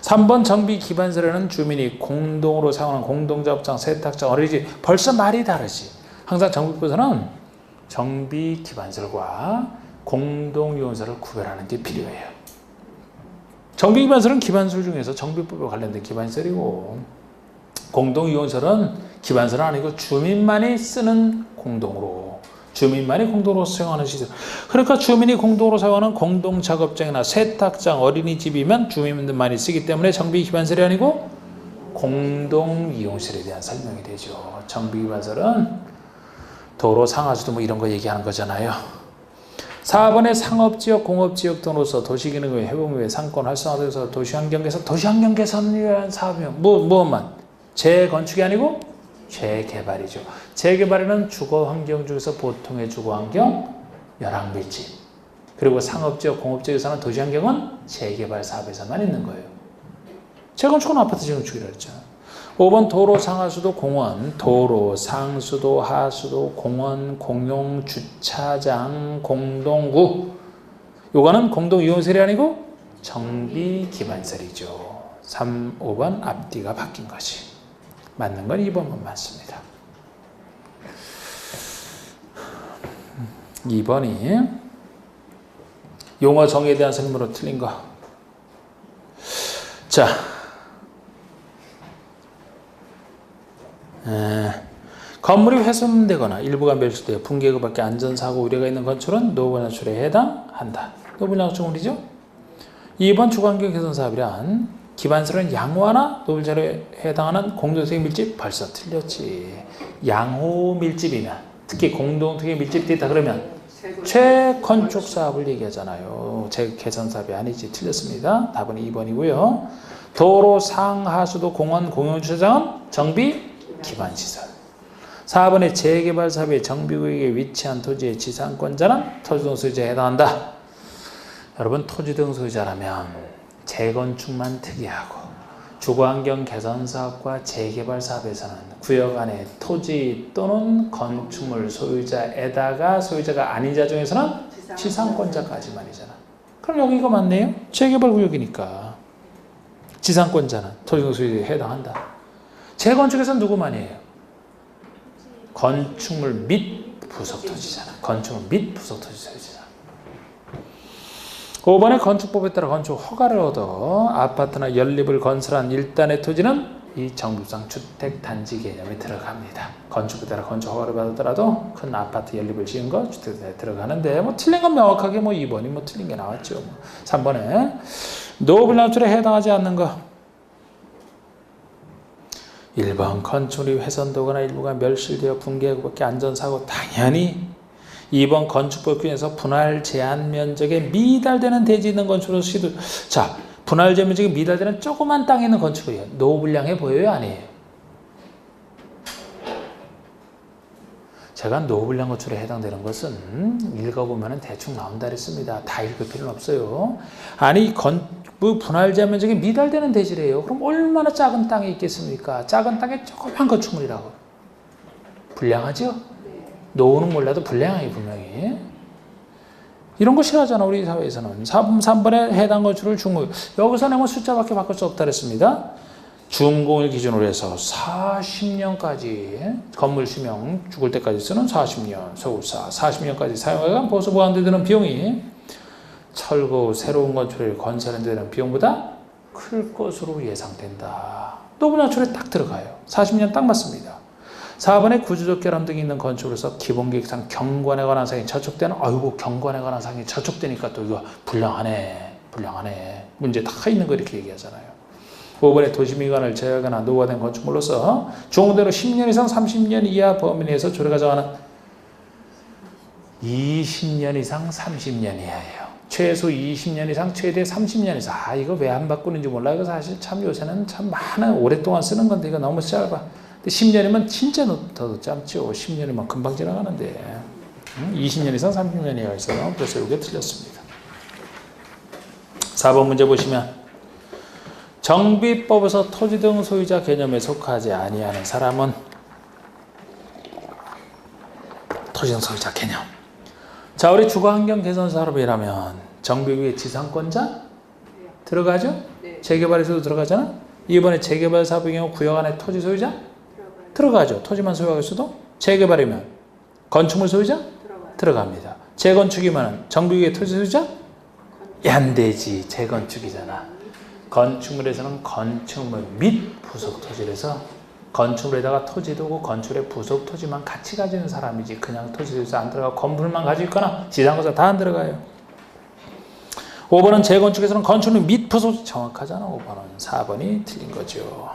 3번 정비 기반시설에는 주민이 공동으로 사용하는 공동작업장, 세탁장, 어린이집. 벌써 말이 다르지. 항상 정비법에서는 정비 기반시설과 공동이용시설을 구별하는 게 필요해요. 정비 기반시설은 기반시설 중에서 정비법에 관련된 기반시설이고 공동이용시설은 기반시설은 아니고 주민만이 쓰는 공동으로 주민만이 공동으로 사용하는 시설. 그러니까 주민이 공동으로 사용하는 공동작업장이나 세탁장, 어린이집이면 주민들만이 쓰기 때문에 정비 기반시설이 아니고 공동이용시설에 대한 설명이 되죠. 정비 기반시설은 도로, 상하수도 뭐 이런 거 얘기하는 거잖아요. 4번의 상업지역, 공업지역 등으로서 도시기능의 회복 및 상권 활성화돼서 도시환경 개선, 도시환경 개선을 위한 사업이면 무엇만? 재건축이 아니고 재개발이죠. 재개발에는 주거환경 중에서 보통의 주거환경, 열악밀집. 그리고 상업지역, 공업지역에서는 도시환경은 재개발 사업에서만 있는 거예요. 재건축은 아파트 재건축이라고 했잖아. 5번 도로, 상하수도, 공원. 도로, 상수도, 하수도, 공원, 공용, 주차장, 공동구. 요거는 공동이용시설이 아니고 정비기반시설이죠. 3, 5번 앞뒤가 바뀐 거지. 맞는 건 2번만 맞습니다. 2번이 용어 정의에 대한 설명으로 틀린 거. 자, 건물이 훼손되거나 일부가 멸실되어 붕괴 그 밖에 안전사고 우려가 있는 건축은 노후분 연출에 해당한다. 노후분 연출이죠. 2번 주거환경 개선 사업이란 기반시설은 양호하나 노후분에 해당하는 공동택 밀집 벌써 틀렸지. 양호 밀집이면 특히 공동택 밀집이 있다 그러면 재건축 사업을 얘기하잖아요. 재개선 사업이 아니지. 틀렸습니다. 답은 2번이고요. 도로, 상하수도, 공원, 공용주차장은 정비 기반시설. 4번의 재개발 사업의 정비구역에 위치한 토지의 지상권자는 토지 등 소유자에 해당한다. 여러분 토지 등 소유자라면 재건축만 특이하고 주거환경 개선 사업과 재개발 사업에서는 구역 안에 토지 또는 건축물 소유자에다가 소유자가 아닌 자 중에서는 지상권자까지만이잖아. 그럼 여기 이거 맞네요. 재개발 구역이니까 지상권자는 토지 등 소유자에 해당한다. 재건축에서는 누구만이에요? 건축물 및 부속 토지잖아. 건축물 및 부속 토지 소유자잖아. 5번의 건축법에 따라 건축 허가를 얻어 아파트나 연립을 건설한 일단의 토지는 이 정비상 주택단지 개념에 들어갑니다. 건축에 따라 건축 허가를 받았더라도 큰 아파트 연립을 지은 거 주택단지에 들어가는데 뭐 틀린 건 명확하게 뭐 2번이 뭐 틀린 게 나왔죠. 뭐 3번에 노후불량출에 해당하지 않는 거 1번 건축물이 훼손되거나 일부가 멸실되어 붕괴하고밖에 안전사고 당연히 2번 건축법규에서 분할 제한 면적에 미달되는 대지 있는 건축으로 시도 자 분할 제한 면적에 미달되는 조그만 땅에 있는 건축물이에요. 노후불량해 보여요? 아니에요? 제가 노후불량 건축에 해당되는 것은 읽어보면 대충 나온다 그랬습니다. 다 읽을 필요는 없어요. 아니 분할 제한 면적에 미달되는 대지래요. 그럼 얼마나 작은 땅에 있겠습니까? 작은 땅에 조그만 건축물이라고. 불량하죠? 노후는 몰라도 불량하게 분명히. 이런 거 싫어하잖아 우리 사회에서는. 3번에 해당 건축을 중공 여기서는 뭐 숫자밖에 바꿀 수 없다 그랬습니다. 준공을 기준으로 해서 40년까지 건물 수명 죽을 때까지 쓰는 40년 소유사 40년까지 사용하여 보수 보완돼 되는 비용이 철거 새로운 건축을 건설하는 데 되는 비용보다 클 것으로 예상된다. 노후불량출에 딱 들어가요. 40년 딱 맞습니다. 4번에 구조적 결함 등이 있는 건축으로서 기본계획상 경관에 관한 사항이 저촉되는 아이고 경관에 관한 사항이 저촉되니까 또 이거 불량하네 문제 다 있는 거 이렇게 얘기하잖아요. 5번에 도시미관을 제어하거나 노후화된 건축물로서 종대로 10년 이상 30년 이하 범위 내에서 조례가 정하는 20년 이상 30년 이하예요. 최소 20년 이상 최대 30년 이상 이거 왜 안 바꾸는지 몰라. 이거 사실 참 요새는 참 많은 오랫동안 쓰는 건데 이거 너무 짧아. 근데 10년이면 진짜 더 짧죠. 10년이면 금방 지나가는데 20년 이상 30년 이하가 있어요. 그래서 이게 틀렸습니다. 4번 문제 보시면 정비법에서 토지 등 소유자 개념에 속하지 아니하는 사람은 토지 등 소유자 개념. 자, 우리 주거환경 개선 사업이라면 정비구의 지상권자 들어가죠? 네. 재개발에서도 들어가잖아. 이번에 재개발 사업의 경우 구역 안에 토지 소유자 들어가죠. 토지만 소유하고 있어도 재개발이면 건축물 소유자 들어갑니다. 재건축이면 정비구의 토지 소유자 안 되지. 재건축이잖아. 건축물에서는 건축물 및 부속 토지라서 건축물에다가 토지도 오고 건축물의 부속 토지만 같이 가지는 사람이지 그냥 토지에서 안 들어가고 건물만 가지고 있거나 지상권자 다 안 들어가요. 5번은 재건축에서는 건축물 및 부속 정확하잖아. 5번은 4번이 틀린 거죠.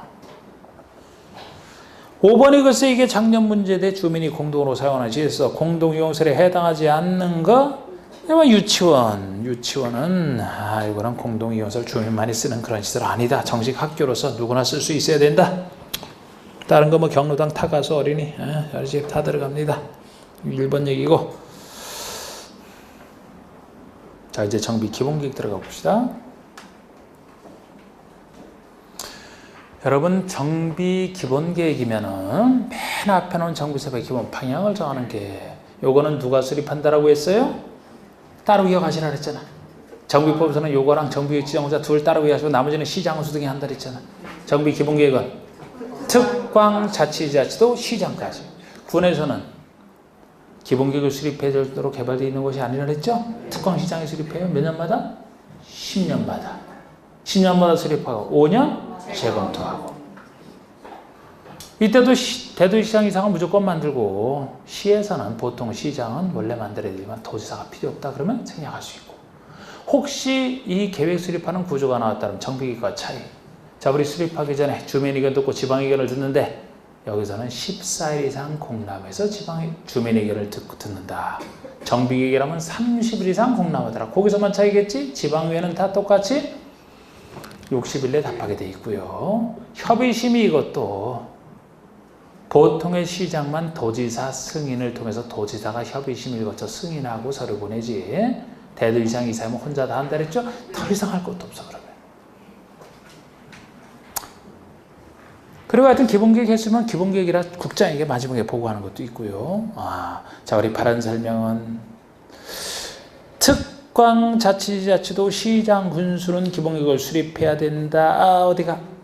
5번이 글쎄 이게 작년 문제대 주민이 공동으로 사용하는 지에서 공동이용설에 해당하지 않는 거 유치원은 이거는 공동이용설 주민만이 쓰는 그런 시설 아니다. 정식 학교로서 누구나 쓸 수 있어야 된다. 다른 거 뭐 경로당 타가수 어린이 어린이집 다 들어갑니다. 1번 얘기고. 자 이제 정비 기본계획 들어가 봅시다. 여러분 정비 기본계획이면은 맨 앞에 놓은 정비사업의 기본 방향을 정하는 게 요거는 누가 수립한다라고 했어요? 따로 이어가시라 그랬잖아. 정비법에서는 요거랑 정비 지정자 둘 따로 이어가시고 나머지는 시장원수 등이 한다 그랬잖아. 정비 기본계획은 특광자치지자체도 시장까지. 군에서는 기본계획을 수립해도록 개발되어 있는 곳이 아니라 그랬죠? 특광시장이 수립해요. 몇 년마다? 10년마다. 10년마다 수립하고 5년 재검토하고. 이때도 대도시장 이상은 무조건 만들고 시에서는 보통 시장은 원래 만들어야 되지만 도지사가 필요 없다 그러면 생략할 수 있고 혹시 이 계획 수립하는 구조가 나왔다면 정비기관 차이. 자 우리 수립하기 전에 주민의견 듣고 지방의견을 듣는데 여기서는 14일 이상 공람해서 주민의견을 듣는다. 정비기관이라면 30일 이상 공람하더라. 거기서만 차이겠지? 지방의회는 다 똑같이 60일 내에 답하게 돼 있고요. 협의심이 이것도 보통의 시장만 도지사 승인을 통해서 도지사가 협의심을 거쳐 승인하고 서류 보내지 대도시장 이사면 혼자 다 한다 그랬죠? 더 이상 할 것도 없어 그러면. 그리고 하여튼 기본계획 했으면 기본계획이라 국장에게 마지막에 보고하는 것도 있고요. 자 우리 바른 설명은 특광자치지자체도 시장 군수는 기본계획을 수립해야 된다. 어디가?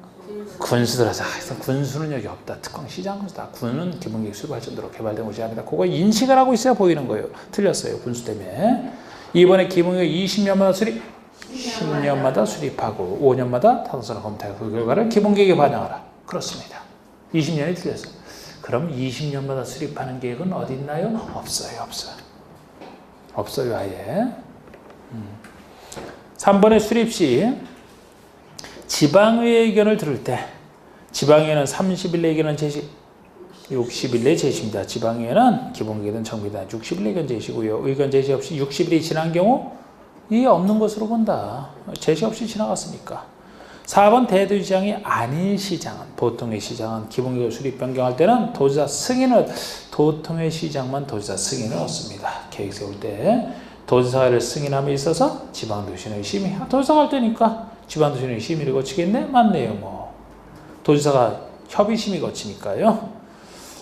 군수들어서 군수는 여기 없다. 특광 시장 군수다. 군은 기본계획 수립할 정도로 개발된 곳이 아니다. 그거 인식을 하고 있어야 보이는 거예요. 틀렸어요. 군수 때문에. 이번에 기본계획 20년마다 수립 10년마다 수립하고 5년마다 타당성을 검토하고 그 결과를 기본계획에 반영하라. 그렇습니다. 20년이 틀렸어. 그럼 20년마다 수립하는 계획은 어디 있나요? 없어요. 없어요, 아예. 3번의 수립 시 지방의회 의견을 들을 때 지방의회는 30일 내 의견은 제시, 60일 내 제시입니다. 지방의회는 기본계획은 정비단 60일 내 의견 제시고요. 의견 제시 없이 60일이 지난 경우 이게 없는 것으로 본다. 제시 없이 지나갔으니까. 4번 대도시장이 아닌 시장은, 보통의 시장은 기본계획 수립 변경할 때는 도지사 승인을, 보통의 시장만 도지사 승인을 얻습니다. 계획 세울 때 도지사를 승인함에 있어서 지방도시는 심의, 도지사가 할 때니까 지방도시는 심의를 거치겠네? 맞네요. 뭐 도지사가 협의심의 거치니까요.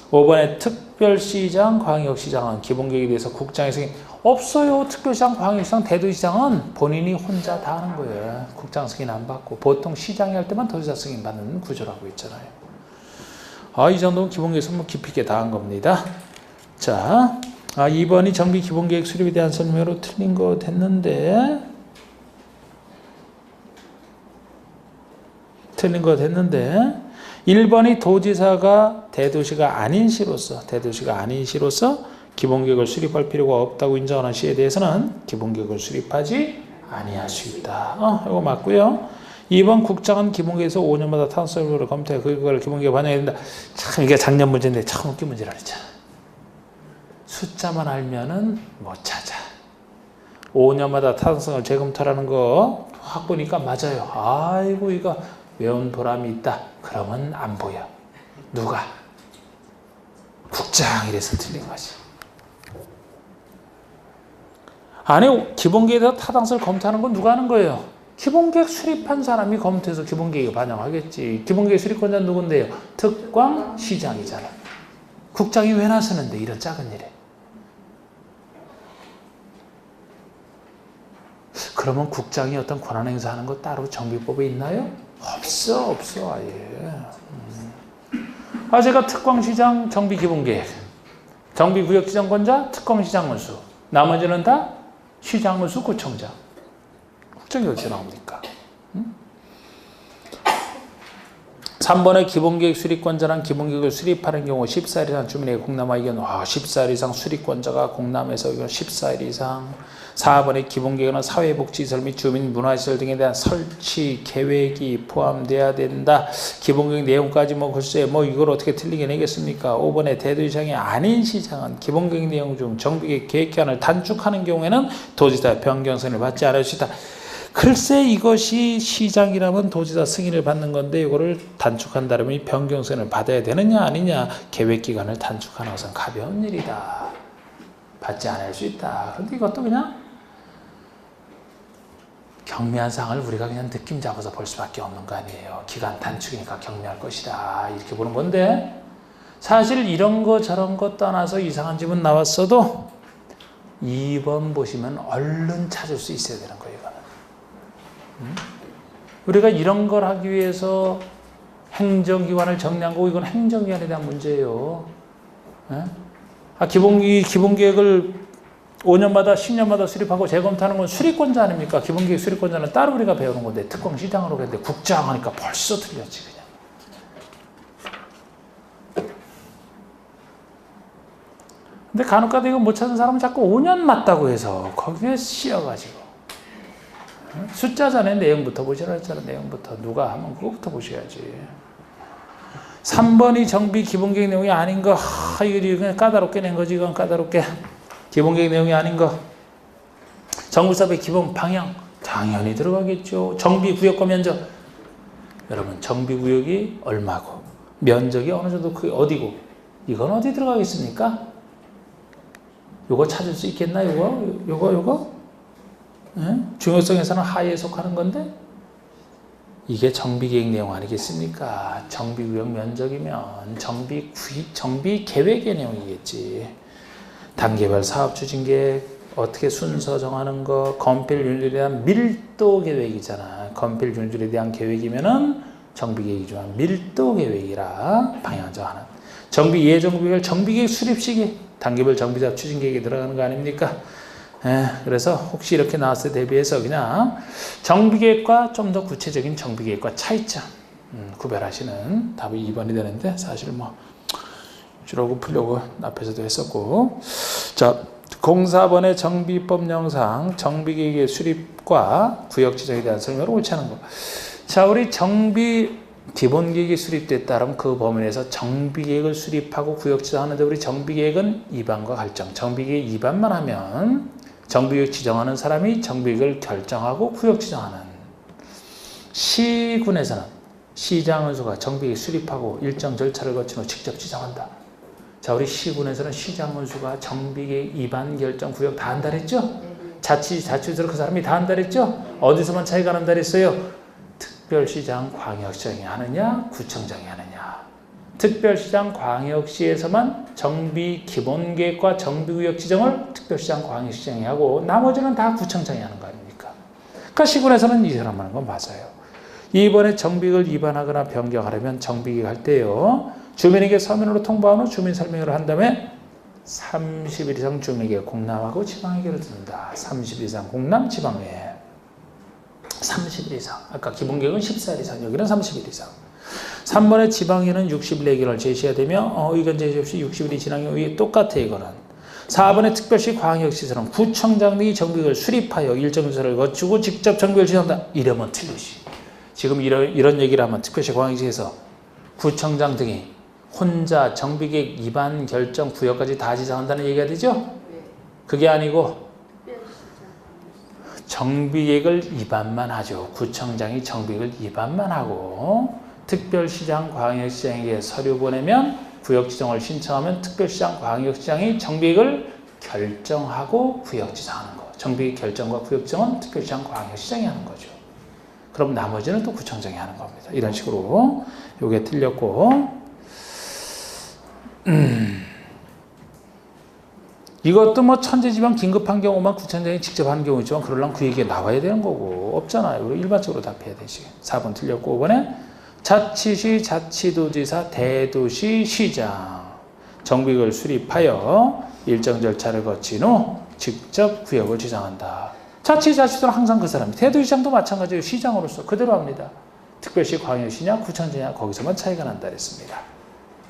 5번에 특별시장, 광역시장은 기본계획에 대해서 국장의 승인 없어요. 특별시장, 광역시장, 대도시장은 본인이 혼자 다 하는 거예요. 국장 승인 안 받고 보통 시장이 할 때만 도지사 승인 받는 구조라고 있잖아요. 이 정도면 기본계획 설명 깊이 있게 다 한 겁니다. 자, 2번이 정비 기본계획 수립에 대한 설명으로 틀린 거 됐는데 1번이 도지사가 대도시가 아닌 시로서 기본계획을 수립할 필요가 없다고 인정하는 시에 대해서는 기본계획을 수립하지 아니할 수 있다. 이거 맞고요. 2번 국장은 기본계획에서 5년마다 탄소를 검토해 그 결과를 기본계획에 반영해야 된다. 참 이게 작년 문제인데 참 웃긴 문제라 그랬잖아. 숫자만 알면은 못 찾아. 5년마다 탄소를 재검토하는 거 확 보니까 맞아요. 아이고 이거 외운 보람이 있다. 그러면 안 보여. 누가? 국장 이래서 틀린 거지. 아니 기본계획에서 타당성을 검토하는 건 누가 하는 거예요? 기본계획 수립한 사람이 검토해서 기본계획에 반영하겠지. 기본계획 수립권자는 누군데요? 특광시장이잖아. 국장이 왜 나서는데 이런 작은 일에. 그러면 국장이 어떤 권한 행사하는 거 따로 정비법에 있나요? 없어 아예. 제가 특광시장 정비기본계획, 정비구역지정권자 특광시장원수, 나머지는 다 시장원수 구청장. 국장이 어디서 나옵니까? 3번의 기본계획 수립권자란 기본계획을 수립하는 경우 14일 이상 주민에게 공람화 의견. 14일 이상 수립권자가 공람해서 의견 14일 이상. 4번의 기본계획은 사회복지시설 및 주민문화시설 등에 대한 설치 계획이 포함돼야 된다. 기본계획 내용까지 글쎄 이걸 어떻게 틀리게 내겠습니까? 5번의 대도시장이 아닌 시장은 기본계획 내용 중 정비계획 계획기간을 단축하는 경우에는 도지사 변경승인을 받지 않을 수 있다. 글쎄 이것이 시장이라면 도지사 승인을 받는 건데 이거를 단축한다면 변경승인을 받아야 되느냐 아니냐. 계획기간을 단축하는 것은 가벼운 일이다. 받지 않을 수 있다. 그런데 이것도 그냥 경미한 사항을 우리가 그냥 느낌 잡아서 볼 수밖에 없는 거 아니에요. 기간 단축이니까 경미할 것이다. 이렇게 보는 건데 사실 이런 거 저런 거 떠나서 이상한 집은 나왔어도 2번 보시면 얼른 찾을 수 있어야 되는 거예요. 이거는. 우리가 이런 걸 하기 위해서 행정기관을 정리한 거고 이건 행정기관에 대한 문제예요. 기본계획을 5년마다 10년마다 수립하고 재검토하는 건 수립권자 아닙니까? 기본계획 수립권자는 따로 우리가 배우는 건데 특광시장으로 했는데 국장 하니까 벌써 틀렸지 그냥. 근데 간혹가다 이거 못 찾은 사람은 자꾸 5년 맞다고 해서 거기에 씌어가지고 숫자 전에 내용부터 보시라 했잖아. 내용부터 누가 하면 그거부터 보셔야지. 3번이 정비 기본계획 내용이 아닌 거. 이거 그냥 까다롭게 낸 거지. 이건 까다롭게. 기본계획 내용이 아닌 거. 정부사업의 기본 방향. 당연히 들어가겠죠. 정비구역과 면적. 여러분 정비구역이 얼마고 면적이 어느 정도 크게 어디고 이건 어디 들어가겠습니까? 요거 찾을 수 있겠나? 요거? 중요성에서는 하위에 속하는 건데 이게 정비계획 내용 아니겠습니까? 정비구역 면적이면 정비계획의 내용이겠지. 단계별 사업추진계획, 어떻게 순서 정하는 거, 건필률에 대한 밀도계획이잖아. 건필률에 대한 계획이면은 정비계획이지만 밀도계획이라 방향 정하는. 정비 예정구역을 정비계획 수립 시기, 단계별 정비사업 추진계획에 들어가는 거 아닙니까? 그래서 혹시 이렇게 나왔을 때 대비해서 그냥 정비계획과 좀 더 구체적인 정비계획과 차이점 구별하시는 답이 2번이 되는데 사실 뭐 주라고 풀려고 앞에서도 했었고. 자, 04번의 정비법령상 정비계획의 수립과 구역 지정에 대한 설명을 옳지 않은 거. 자, 우리 정비 기본계획이 수립됐다면 그 범위 내에서 정비계획을 수립하고 구역 지정하는데 우리 정비계획은 입안과 결정. 정비계획 입안만 하면 정비계획 지정하는 사람이 정비계획을 결정하고 구역 지정하는. 시군에서는 시장원수가 정비계획 수립하고 일정 절차를 거친 후 직접 지정한다. 자, 우리 시군에서는 시장원수가 정비계획 입안 결정 구역 다 한다 그랬죠? 자치주로 그 사람이 다 한다 그랬죠? 어디서만 차이가 난다 그랬어요? 특별시장 광역시장이 하느냐 구청장이 하느냐. 특별시장 광역시에서만 정비 기본계획과 정비구역 지정을 특별시장 광역시장이 하고 나머지는 다 구청장이 하는 거 아닙니까? 그러니까 시군에서는 이 사람 하는 건 맞아요. 이번에 정비계획을 위반하거나 변경하려면 정비계획 할 때요, 주민에게 서면으로 통보한 후 주민 설명회를 한 다음에 30일 이상 주민에게 공람하고 지방의견을 듣는다. 30일 이상 공람 지방의회. 30일 이상. 아까 기본계획은 14일 이상, 여기는 30일 이상. 3번의 지방의회는 60일 의견을 제시해야 되며 의견 제시 없이 60일이 지난 경우에 똑같아 이거는. 4번의 특별시 광역시에서는 구청장 등이 정비계획을 수립하여 일정 조사를 거치고 직접 정비계획을 지정한다. 이러면 틀리지. 지금 이런 얘기를 하면 특별시 광역시에서 구청장 등이 혼자 정비계획 입안 결정 구역까지 다 지정한다는 얘기가 되죠? 그게 아니고 정비계획을 입안만 하죠. 구청장이 정비계획을 입안만 하고 특별시장 광역시장에게 서류 보내면 구역 지정을 신청하면 특별시장 광역시장이 정비계획을 결정하고 구역 지정하는 거. 정비계획 결정과 구역 지정은 특별시장 광역시장이 하는 거죠. 그럼 나머지는 또 구청장이 하는 겁니다. 이런 식으로 요게 틀렸고, 이것도 뭐 천재지방 긴급한 경우만 구청장이 직접 하는 경우 있지만 그러려면 그 얘기가 나와야 되는 거고 없잖아요. 우리 일반적으로 답해야 되지. 4번 틀렸고 5번에 자치시, 자치도지사, 대도시, 시장 정비계획을 수립하여 일정 절차를 거친 후 직접 구역을 지정한다. 자치, 자치도는 항상 그 사람이. 대도시장도 마찬가지예요. 시장으로서 그대로 합니다. 특별시 광역시냐 구청장이냐 거기서만 차이가 난다 그랬습니다.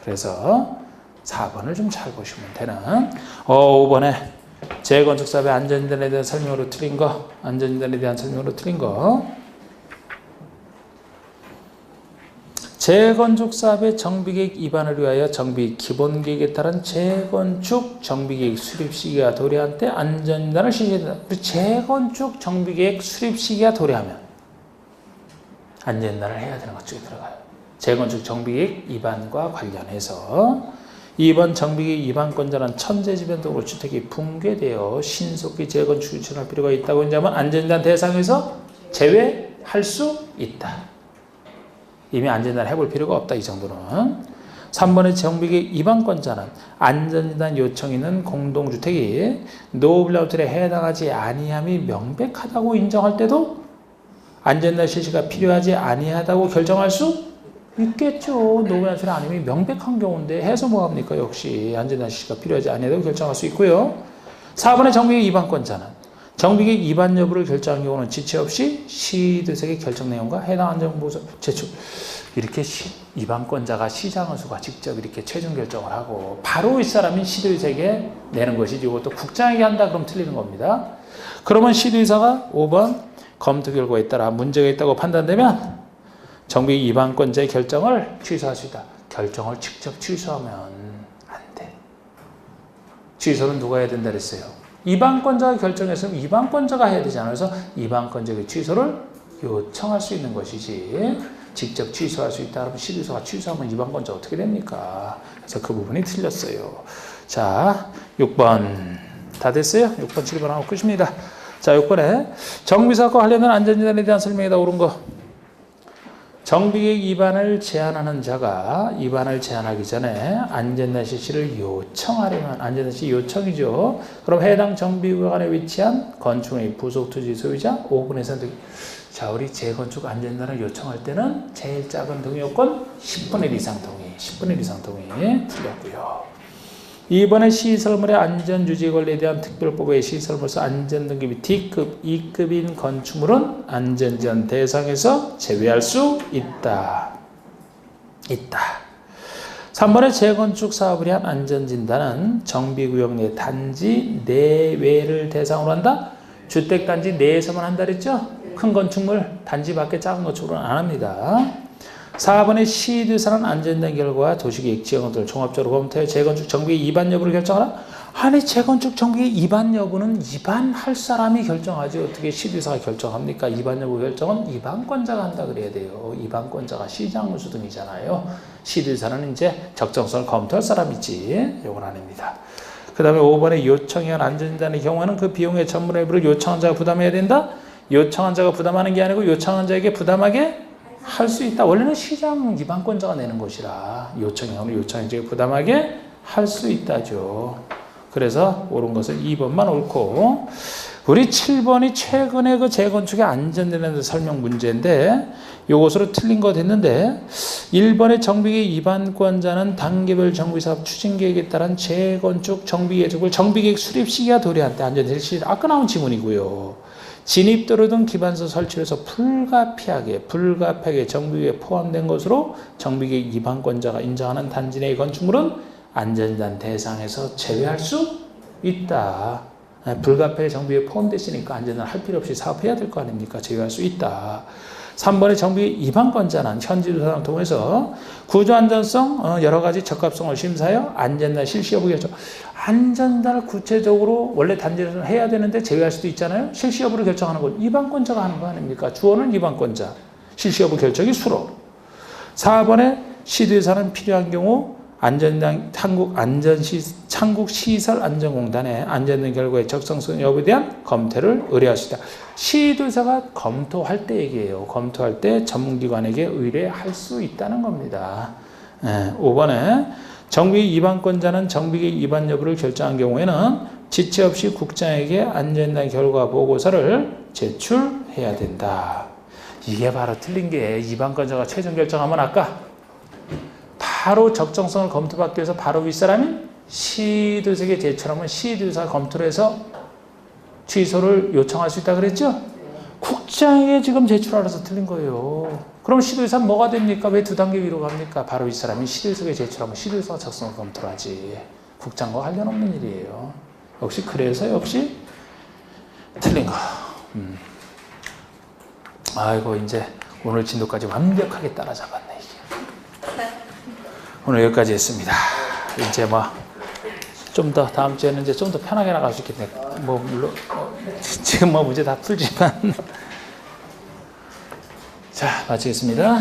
그래서 4번을 좀 잘 보시면 되는. 5번에 재건축 사업의 안전진단에 대한 설명으로 틀린 거. 안전진단에 대한 설명으로 틀린 거. 재건축 사업의 정비계획 위반을 위하여 정비 기본계획에 따른 재건축 정비계획 수립 시기가 도래한 때 안전진단을 실시한다. 재건축 정비계획 수립 시기가 도래하면 안전진단을 해야 되는 것 중에 들어가요. 재건축 정비계획 위반과 관련해서 2번 정비계획 위반권자는 천재지변 주택이 붕괴되어 신속히 재건축 유치할 필요가 있다고 한다면 안전진단 대상에서 제외할 수 있다. 이미 안전진단 해볼 필요가 없다. 이 정도는. 3번의 정비계획 위반권자는 안전진단 요청 있는 공동주택이 노블라우트에 해당하지 아니함이 명백하다고 인정할 때도 안전진단 실시가 필요하지 아니하다고 결정할 수 있겠죠. 노블라우트의 아님이 명백한 경우인데 해서 뭐합니까? 역시 안전진단 실시가 필요하지 아니하다고 결정할 수 있고요. 4번의 정비계획 위반권자는 정비계획 위반 여부를 결정한 경우는 지체 없이 시도지사의 결정 내용과 해당 안전보수 제출. 이렇게 위반권자가 시장원수가 직접 이렇게 최종 결정을 하고 바로 이 사람이 시도지사에게 내는 것이지 이것도 국장에게 한다 그럼 틀리는 겁니다. 그러면 시도지사가 5번 검토 결과에 따라 문제가 있다고 판단되면 정비계획 위반권자의 결정을 취소할 수 있다. 결정을 직접 취소하면 안 돼. 취소는 누가 해야 된다 그랬어요? 위반권자가 결정했으면 위반권자가 해야 되잖아요. 그래서 위반권자의 취소를 요청할 수 있는 것이지 직접 취소할 수 있다. 그러면 시도지사가 취소하면 위반권자 어떻게 됩니까? 그래서 그 부분이 틀렸어요. 자, 6번 다 됐어요? 6번 7번 하고 끝입니다. 자, 6번에 정비사업과 관련된 안전진단에 대한 설명에다 옳은 거. 정비계획 위반을 제한하는 자가 위반을 제한하기 전에 안전진단 실시를 요청하려면 안전진단 실시 요청이죠. 그럼 해당 정비구역 안에 위치한 건축의 부속토지 소유자 5분의 3 등. 자, 우리 재건축 안전진단을 요청할 때는 제일 작은 동의요건 10분의 1 이상 동의. 10분의 1 이상 동의 틀렸고요. 2번의 시설물의 안전유지 관리에 대한 특별법의 시설물에서 안전등급이 D급, E급인 건축물은 안전지원 대상에서 제외할 수 있다. 있다. 3번에 재건축 사업을 위한 안전진단은 정비구역 내 단지 내외를 대상으로 한다. 주택단지 내에서만 한다 그랬죠? 큰 건축물 단지 밖에 작은 건축물은 안 합니다. 4번에 시도에서는 안전진단 결과 도시계획 지역을 종합적으로 검토해 재건축 정비의 위반 여부를 결정하라. 아니 재건축 정비의 위반 여부는 위반할 사람이 결정하지 어떻게 시도에서가 결정합니까? 위반 여부 결정은 위반권자가 한다 그래야 돼요. 위반권자가 시장군수 등이잖아요. 시도에서는 이제 적정성을 검토할 사람이지. 이건 아닙니다. 그 다음에 5번에 요청한 안전진단의 경우에는 그 비용의 전부 내부를 요청한 자가 부담해야 된다. 요청한 자가 부담하는 게 아니고 요청한 자에게 부담하게 할 수 있다. 원래는 시장 위반권자가 내는 것이라 요청형은 요청한 자에게 부담하게 할 수 있다죠. 그래서 옳은 것은 2번만 옳고 우리 7번이 최근에 그 재건축의 안전진단 설명 문제인데 요것으로 틀린 거 됐는데 1번의 정비계획 위반권자는 단계별 정비사업 추진계획에 따른 재건축 정비계획을 정비계획 수립 시기와 도래한 때 안전진단 실시 아까 나온 지문이고요. 진입도로 등 기반서 설치를 해서 불가피하게 정비계획에 포함된 것으로 정비계획 위반권자가 인정하는 단지 내의 건축물은 안전진단 대상에서 제외할 수 있다. 불가피하게 정비계획에 포함됐으니까 안전진단 할 필요 없이 사업해야 될 거 아닙니까? 제외할 수 있다. 3번의 정비계획 위반권자는 현지 조사를 통해서 구조 안전성, 여러 가지 적합성을 심사하여 안전진단 실시 여부 결정. 안전진단을 구체적으로 원래 단지에서 해야 되는데 제외할 수도 있잖아요. 실시 여부를 결정하는 건 위반권자가 하는 거 아닙니까? 주어는 위반권자, 실시 여부 결정이 수로. 4번에 시도에서는 필요한 경우 안전진단 한국시설안전공단에 안전진단 결과의 적성성 여부에 대한 검토를 의뢰할 수 있다. 시도에서가 검토할 때 얘기해요. 검토할 때 전문기관에게 의뢰할 수 있다는 겁니다. 5번에 정비계획 위반권자는 정비계획 위반 여부를 결정한 경우에는 지체 없이 국장에게 안전진단 결과 보고서를 제출해야 된다. 이게 바로 틀린 게 위반권자가 최종 결정하면 아까 바로 적정성을 검토받기 위해서 바로 윗사람이 시도에서에게 제출하면 시도에서가 검토를 해서 취소를 요청할 수 있다 그랬죠? 국장에게 지금 제출하라서 틀린 거예요. 그럼 시도에서는 뭐가 됩니까? 왜 두 단계 위로 갑니까? 바로 이 사람이 시도에서에 제출하면 시도에서가 적성을 검토를 하지. 국장과 관련 없는 일이에요. 역시 틀린 거. 아이고 이제 오늘 진도까지 완벽하게 따라잡았네 이게. 오늘 여기까지 했습니다. 이제 좀 더 다음 주에는 이제 좀 더 편하게 나갈 수 있겠네. 물론 지금 문제 다 풀지만 자 마치겠습니다.